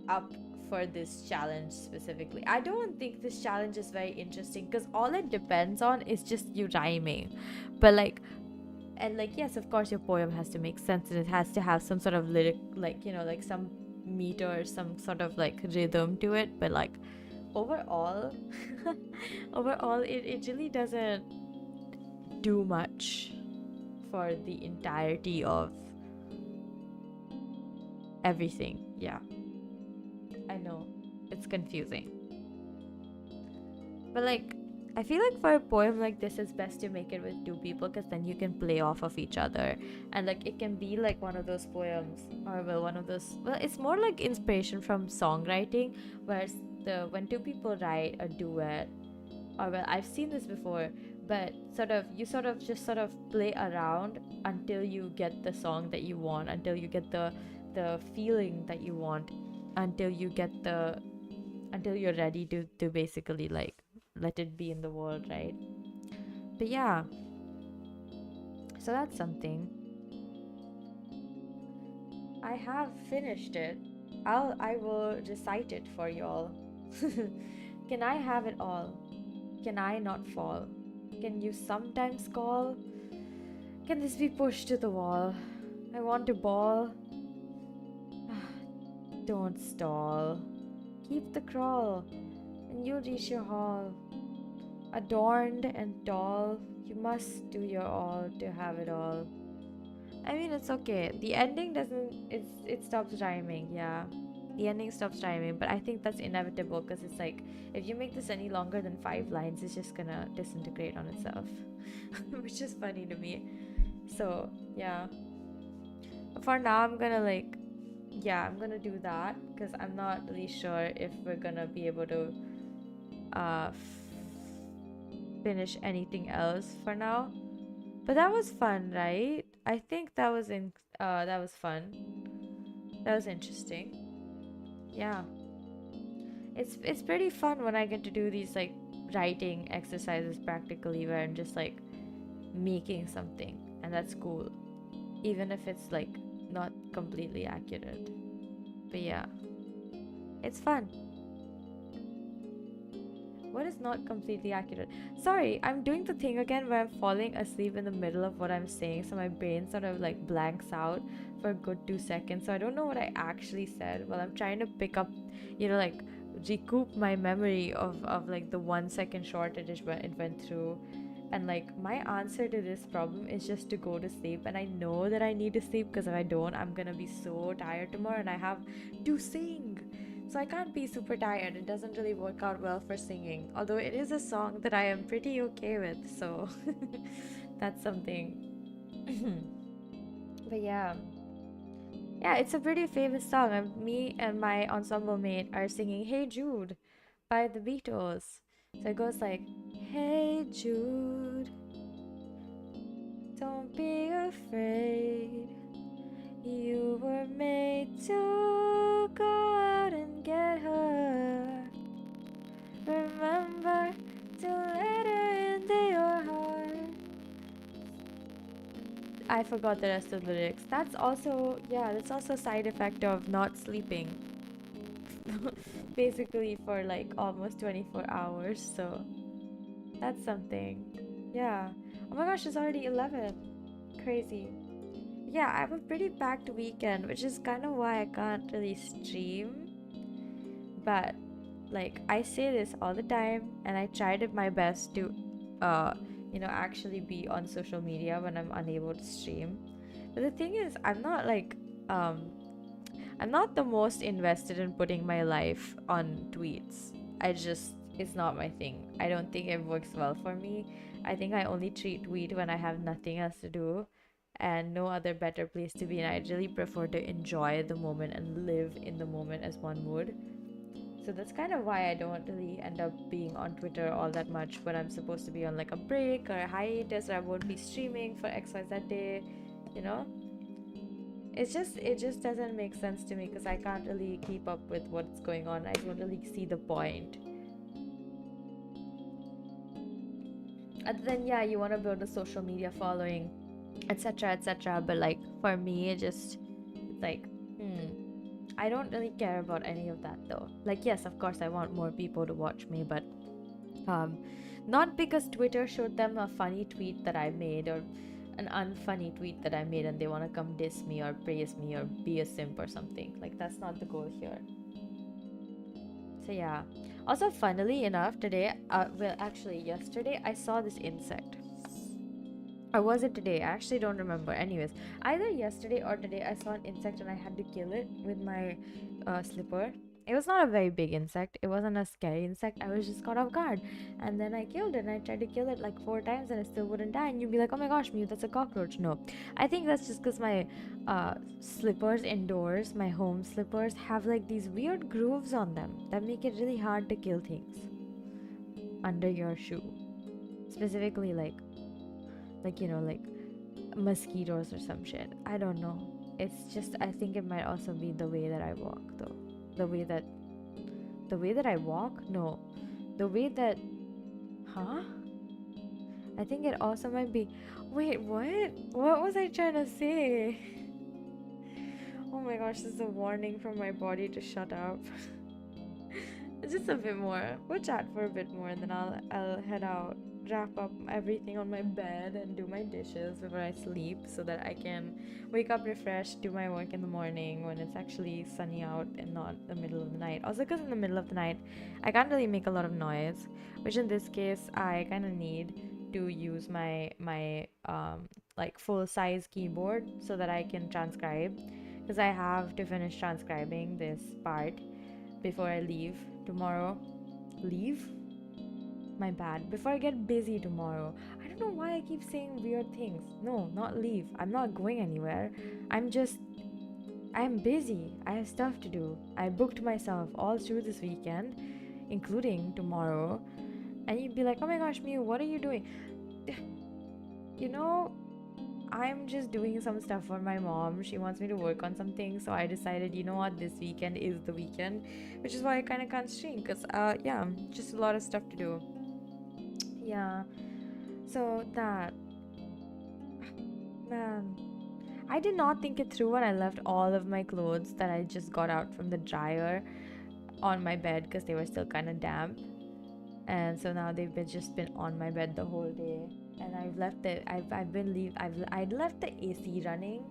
up for this challenge specifically. I don't think this challenge is very interesting because all it depends on is just you rhyming. But like, and like, yes, of course your poem has to make sense and it has to have some sort of lyric, like, you know, like some meter, some sort of like rhythm to it. But like overall it really doesn't do much for the entirety of everything. Yeah, I know it's confusing, but like I feel like for a poem like this, it's best to make it with two people because then you can play off of each other, and like it can be like one of those poems, or well, one of those. Well, it's more like inspiration from songwriting, where when two people write a duet, or well, I've seen this before, but you just play around until you get the song that you want, until you get the feeling that you want, until you're ready to basically like let it be in the world, right? But yeah, so that's something. I have finished it. I will recite it for y'all. Can I have it all? Can I not fall? Can you sometimes call? Can this be pushed to the wall? I want to ball. Don't stall. Keep the crawl, and you'll reach your hall. Adorned and tall, you must do your all to have it all. I mean, it's okay. The ending doesn't. It stops rhyming. Yeah, the ending stops rhyming. But I think that's inevitable because it's like if you make this any longer than 5 lines, it's just gonna disintegrate on itself, which is funny to me. So yeah. For now, I'm gonna like yeah, I'm gonna do that because I'm not really sure if we're gonna be able to uh, finish anything else for now. But that was fun, right? I think that was fun. That was interesting. Yeah. It's pretty fun when I get to do these like writing exercises practically where I'm just like making something, and that's cool. Even if it's like not completely accurate. But yeah, it's fun. What is not completely accurate? Sorry, I'm doing the thing again where I'm falling asleep in the middle of what I'm saying, so my brain sort of like blanks out for a good 2 seconds. So I don't know what I actually said. Well, I'm trying to pick up, like recoup my memory of like the 1 second short it went through. And like my answer to this problem is just to go to sleep. And I know that I need to sleep because if I don't, I'm gonna be so tired tomorrow and I have to sing. So I can't be super tired. It doesn't really work out well for singing. Although it is a song that I am pretty okay with, so that's something. But yeah. Yeah, it's a pretty famous song. Me and my ensemble mate are singing Hey Jude by the Beatles. So it goes like, Hey Jude, don't be afraid. You were made to go out and get her. Remember to let her into your heart. I forgot the rest of the lyrics. That's also, yeah, that's also a side effect of not sleeping. Basically for like almost 24 hours, so that's something. Yeah. Oh my gosh, it's already 11. Crazy. Yeah, I have a pretty packed weekend, which is kind of why I can't really stream. But like I say this all the time, and I tried my best to actually be on social media when I'm unable to stream. But the thing is, um I'm not the most invested in putting my life on tweets. It's not my thing. I don't think it works well for me. I think I only tweet when I have nothing else to do and no other better place to be, and I really prefer to enjoy the moment and live in the moment as one would. So that's kind of why I don't really end up being on Twitter all that much when I'm supposed to be on like a break or a hiatus, or I won't be streaming for XYZ day, you know? It just doesn't make sense to me because I can't really keep up with what's going on. I don't really see the point. Other than, yeah, you want to build a social media following, etc., etc. But like for me, it's like, I don't really care about any of that though. Like, yes, of course, I want more people to watch me, but um, not because Twitter showed them a funny tweet that I made or an unfunny tweet that I made and they want to come diss me or praise me or be a simp or something. Like, that's not the goal here. So, yeah. Also, funnily enough, today, well, actually, yesterday, I saw this insect. Or was it today? I actually don't remember. Anyways, either yesterday or today, I saw an insect and I had to kill it with my slipper. It was not a very big insect. It wasn't a scary insect. I was just caught off guard. And then I killed it and I tried to kill it like 4 times and it still wouldn't die. And you'd be like, oh my gosh, Mew, that's a cockroach. No. I think that's just because my slippers indoors, my home slippers, have like these weird grooves on them that make it really hard to kill things under your shoe. Specifically, like mosquitoes or some shit. I don't know. It's just, I think it might also be the way that I walk though. The way that I walk? No. The way that huh? I think it also might be, wait, what? What was I trying to say? Oh my gosh, this is a warning from my body to shut up. Just a bit more. We'll chat for a bit more and then I'll head out, wrap up everything on my bed and do my dishes before I sleep so that I can wake up refreshed, do my work in the morning when it's actually sunny out and not the middle of the night. Also, because in the middle of the night I can't really make a lot of noise, which in this case I kind of need to use my like full size keyboard so that I can transcribe, because I have to finish transcribing this part before I leave tomorrow. Leave? My bad. Before I get busy tomorrow. I don't know why I keep saying weird things. No, not leave. I'm not going anywhere. I'm just I'm busy. I have stuff to do. I booked myself all through this weekend, including tomorrow. And you'd be like, oh my gosh, Mew, what are you doing? You know, I'm just doing some stuff for my mom. She wants me to work on something, so I decided, you know what, this weekend is the weekend, which is why I kind of can't stream because, yeah, just a lot of stuff to do. Yeah, so that, man, I did not think it through when I left all of my clothes that I just got out from the dryer on my bed because they were still kind of damp. And so now they've just been on my bed the whole day. And I'd left the AC running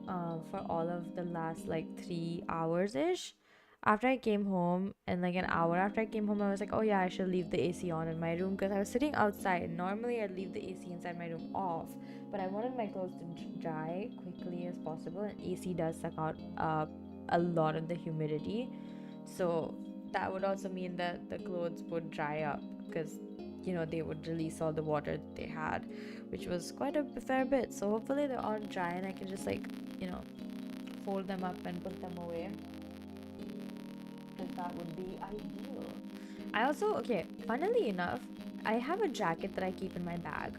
for all of the last like 3 hours ish. After I came home, and like an hour after I came home, I was like, oh yeah, I should leave the AC on in my room because I was sitting outside. Normally, I'd leave the AC inside my room off, but I wanted my clothes to dry quickly as possible, and AC does suck out a lot of the humidity. So that would also mean that the clothes would dry up because they would release all the water that they had, which was quite a fair bit. So hopefully they're all dry and I can just like you know fold them up and put them away, because that would be ideal. I also, okay, funnily enough, I have a jacket that I keep in my bag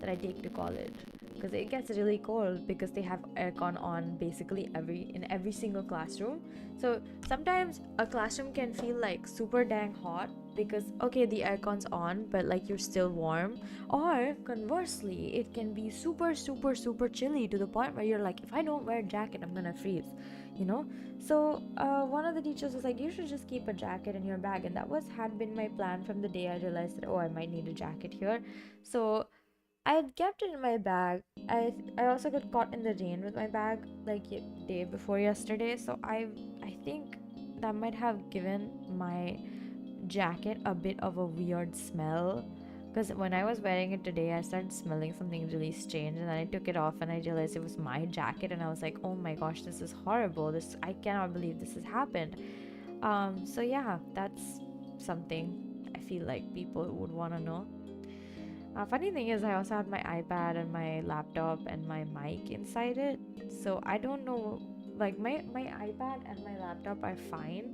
that I take to college because it gets really cold because they have aircon on basically in every single classroom. So sometimes a classroom can feel like super dang hot because okay, the aircon's on but like you're still warm, or conversely it can be super super super chilly to the point where you're like, if I don't wear a jacket I'm gonna freeze, you know. So one of the teachers was like, you should just keep a jacket in your bag, and that had been my plan from the day I realized that, oh, I might need a jacket here. So I had kept it in my bag. I also got caught in the rain with my bag like day before yesterday, so I think that might have given my jacket a bit of a weird smell, because when I was wearing it today I started smelling something really strange, and then I took it off and I realized it was my jacket, and I was like, oh my gosh, this is horrible, this I cannot believe this has happened. So yeah, that's something I feel like people would want to know. Funny thing is, I also had my iPad and my laptop and my mic inside it. So I don't know, like my iPad and my laptop are fine.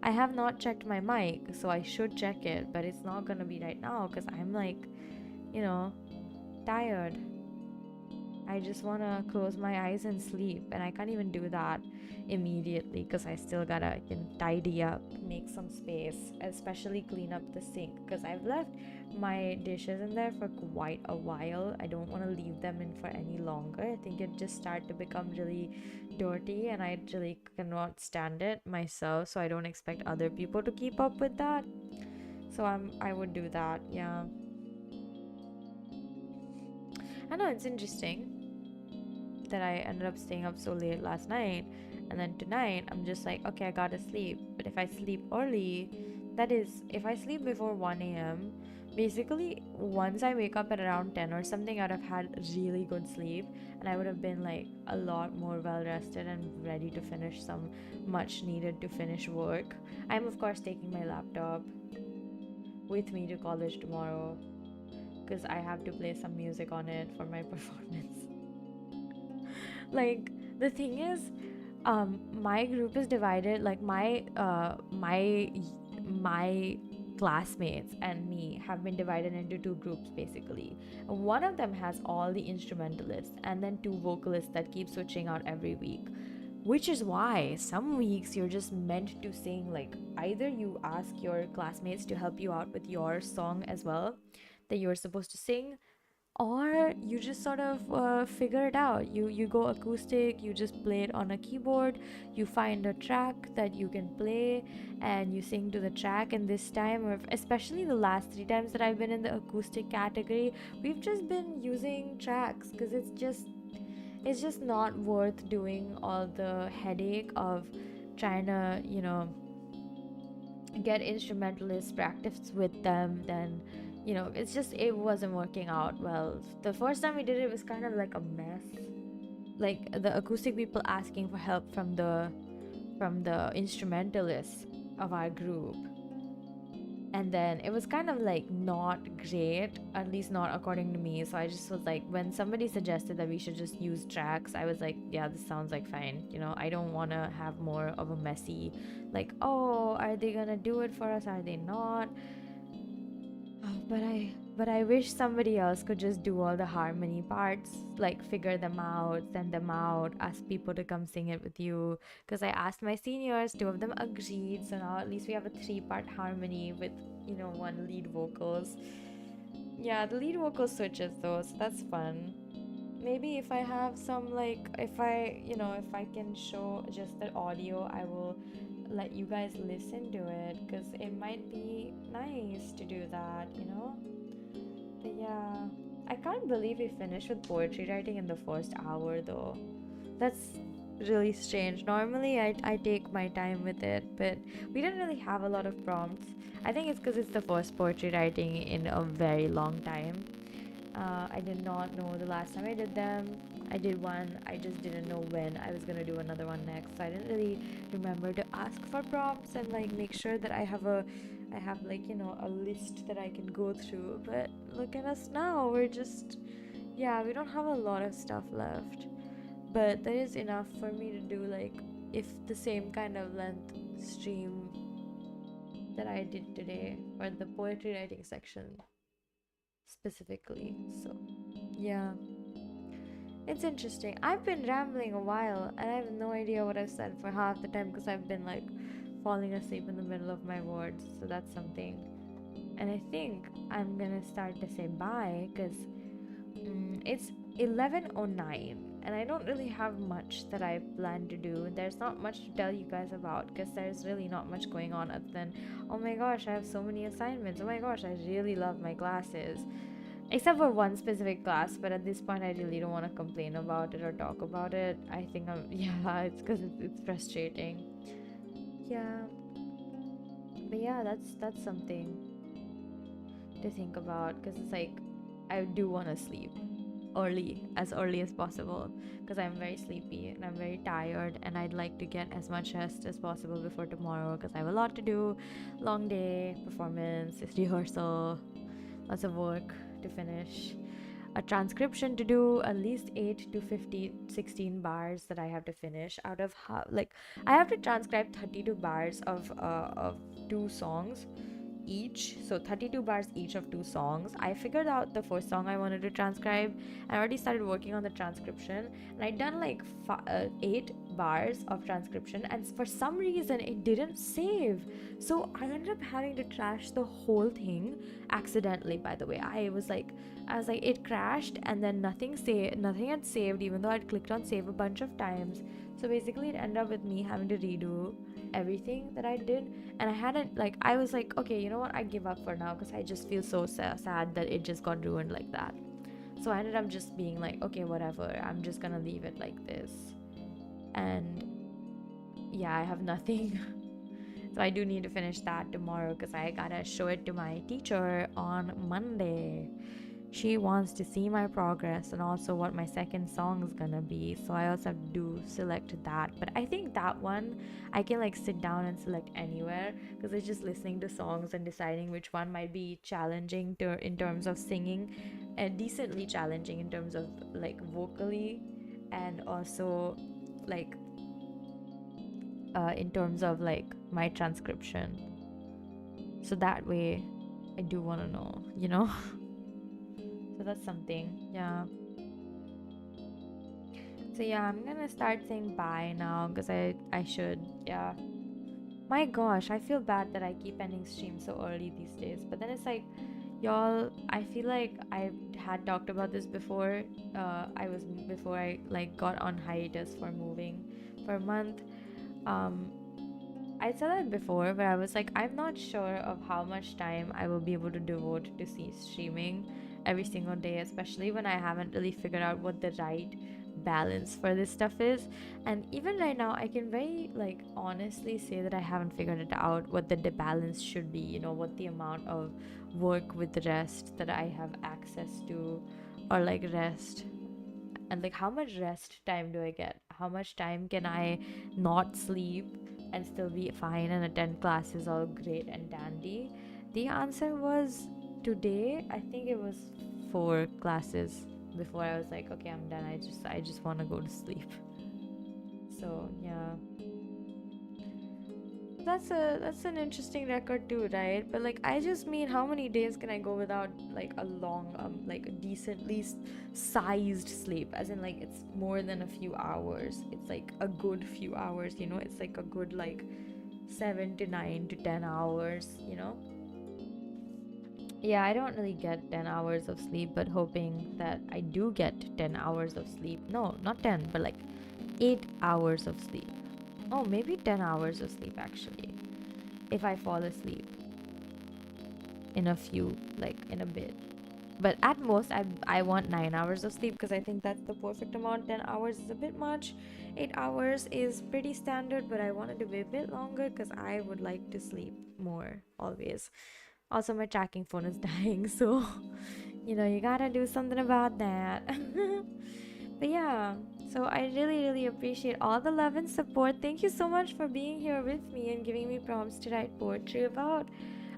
I have not checked my mic, so I should check it, but it's not gonna be right now because I'm like, you know, tired. I just want to close my eyes and sleep, and I can't even do that immediately because I still gotta tidy up, make some space, especially clean up the sink because I've left my dishes in there for quite a while. I don't want to leave them in for any longer. I think it just started to become really dirty, and I really cannot stand it myself, so I don't expect other people to keep up with that. So I would do that, yeah. I know it's interesting that I ended up staying up so late last night. And then tonight, I'm just like, okay, I gotta sleep. But if I sleep early, that is, if I sleep before 1 a.m., basically, once I wake up at around 10 or something, I'd have had really good sleep. And I would have been like a lot more well rested and ready to finish some much needed to finish work. I'm, of course, taking my laptop with me to college tomorrow because I have to play some music on it for my performance. Like, the thing is, my group is divided, like my classmates and me have been divided into two groups basically. One of them has all the instrumentalists and then two vocalists that keep switching out every week, which is why some weeks you're just meant to sing. Like, either you ask your classmates to help you out with your song as well that you're supposed to sing, or you just sort of figure it out. You go acoustic, you just play it on a keyboard, you find a track that you can play and you sing to the track. And this time, or especially the last 3 times that I've been in the acoustic category, we've just been using tracks because it's just not worth doing all the headache of trying to get instrumentalists practice with them. Then it wasn't working out well. The first time we did it was kind of like a mess, like the acoustic people asking for help from the instrumentalists of our group. And then it was kind of like not great, at least not according to me. So I just was like, when somebody suggested that we should just use tracks, I was like, yeah, this sounds like fine. I don't want to have more of a messy, like, oh, are they gonna do it for us, are they not? But I wish somebody else could just do all the harmony parts, like figure them out, send them out, ask people to come sing it with you. Because I asked my seniors, two of them agreed. So now at least we have a three-part harmony with, one lead vocals. Yeah, the lead vocal switches though, so that's fun. Maybe if I have some, like, if I can show just the audio, I will let you guys listen to it, because it might be nice to do that. But yeah, I can't believe we finished with poetry writing in the first hour though. That's really strange. Normally, I take my time with it, but we didn't really have a lot of prompts. I think it's because it's the first poetry writing in a very long time. I did not know the last time I did them. I did one, I just didn't know when I was gonna do another one next. So I didn't really remember to ask for prompts and like make sure that I have like, a list that I can go through. But look at us now. Yeah, we don't have a lot of stuff left. But there is enough for me to do like if the same kind of length stream that I did today for the poetry writing section specifically. So, yeah. It's interesting. I've been rambling a while and I have no idea what I've said for half the time because I've been like falling asleep in the middle of my words. So that's something. And I think I'm gonna start to say bye because it's 11:09 and I don't really have much that I plan to do. There's not much to tell you guys about because there's really not much going on other than, oh my gosh, I have so many assignments. Oh my gosh, I really love my classes. Except for one specific class, but at this point I really don't want to complain about it or talk about it. I think yeah, it's because it's frustrating. Yeah, but yeah, that's something to think about because it's like I do want to sleep as early as possible because I'm very sleepy and I'm very tired and I'd like to get as much rest as possible before tomorrow because I have a lot to do. Long day, performance, rehearsal, lots of work to finish, a transcription to do, at least 8 to 16 bars that I have to finish out of how, like, I have to transcribe 32 bars of two songs each, so 32 bars each of two songs. I figured out the first song I wanted to transcribe. I already started working on the transcription and I'd done like 8 bars of transcription, and for some reason it didn't save, so I ended up having to trash the whole thing accidentally. By the way, I was like it crashed and then nothing had saved even though I'd clicked on save a bunch of times. So basically it ended up with me having to redo everything that I did, and I was like, okay, you know what, I give up for now because I just feel so sad that it just got ruined like that. So I ended up just being like, okay, whatever, I'm just gonna leave it like this. And yeah, I have nothing. So I do need to finish that tomorrow because I gotta show it to my teacher on Monday. She wants to see my progress and also what my second song is gonna be, so I also have to select that. But I think that one I can like sit down and select anywhere because it's just listening to songs and deciding which one might be challenging in terms of singing, and decently challenging in terms of like vocally, and also like in terms of like my transcription. So that way I do want to know. So that's something. Yeah. So yeah, I'm gonna start saying bye now because I should. Yeah. My gosh, I feel bad that I keep ending streams so early these days. But then it's like, y'all, I feel like I had talked about this before. Before I like got on hiatus for moving for a month. Um, I said that before, but I was like, I'm not sure of how much time I will be able to devote to streaming every single day, especially when I haven't really figured out what the right balance for this stuff is. And even right now, I can very like honestly say that I haven't figured it out what the balance should be, what the amount of work with the rest that I have access to, or like rest, and like how much rest time do I get, how much time can I not sleep and still be fine and attend classes all great and dandy. The answer was today. I think it was 4 classes before I was like, okay, I'm done. I just want to go to sleep. So yeah, that's an interesting record too, right? But like, I just mean, how many days can I go without like a long, like a decently sized sleep? As in, like, it's more than a few hours. It's like a good few hours. You know, it's like a good like 7 to 9 to 10 hours. You know. Yeah, I don't really get 10 hours of sleep, but hoping that I do get 10 hours of sleep. No, not 10, but like 8 hours of sleep. Oh, maybe 10 hours of sleep actually. If I fall asleep in a few, like in a bit. But at most, I want 9 hours of sleep because I think that's the perfect amount. 10 hours is a bit much. 8 hours is pretty standard, but I want it to be a bit longer because I would like to sleep more always. Also, my tracking phone is dying, so you gotta do something about that. But yeah, so I really, really appreciate all the love and support. Thank you so much for being here with me and giving me prompts to write poetry about.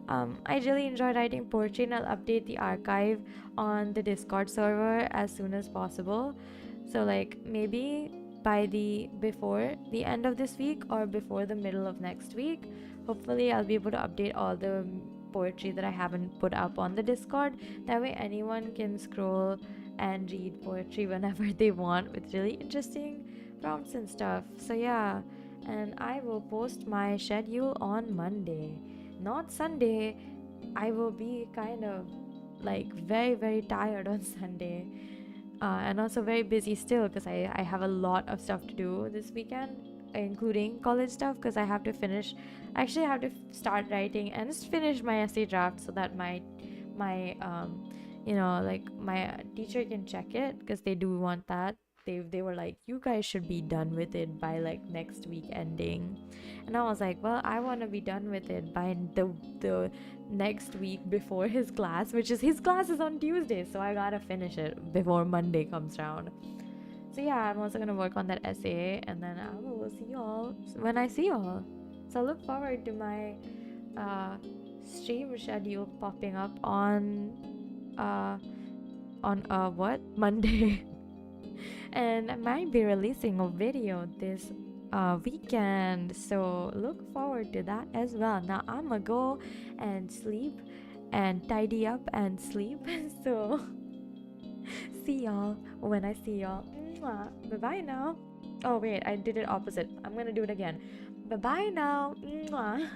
I really enjoy writing poetry, and I'll update the archive on the Discord server as soon as possible. So, like, maybe before the end of this week or before the middle of next week, hopefully I'll be able to update all the poetry that I haven't put up on the Discord. That way, anyone can scroll and read poetry whenever they want with really interesting prompts and stuff. So, yeah, and I will post my schedule on Monday, not Sunday. I will be kind of like very, very tired on Sunday, and also very busy still because I have a lot of stuff to do this weekend, including college stuff because I have to finish. Actually, I have to start writing and just finish my essay draft so that my like my teacher can check it because they do want that. They were like, you guys should be done with it by like next week ending, and I was like, well, I want to be done with it by the next week before his class, which is his class is on Tuesday, so I gotta finish it before Monday comes around. So yeah, I'm also gonna work on that essay, and then I will see y'all when I see y'all. So I look forward to my uh, stream schedule popping up uh, on what Monday. And I might be releasing a video this weekend, so look forward to that as well. Now I'ma go and sleep and tidy up and sleep. So see y'all when I see y'all. Bye bye now. Oh wait, I did it opposite. I'm gonna do it again. Bye bye now. Mwah.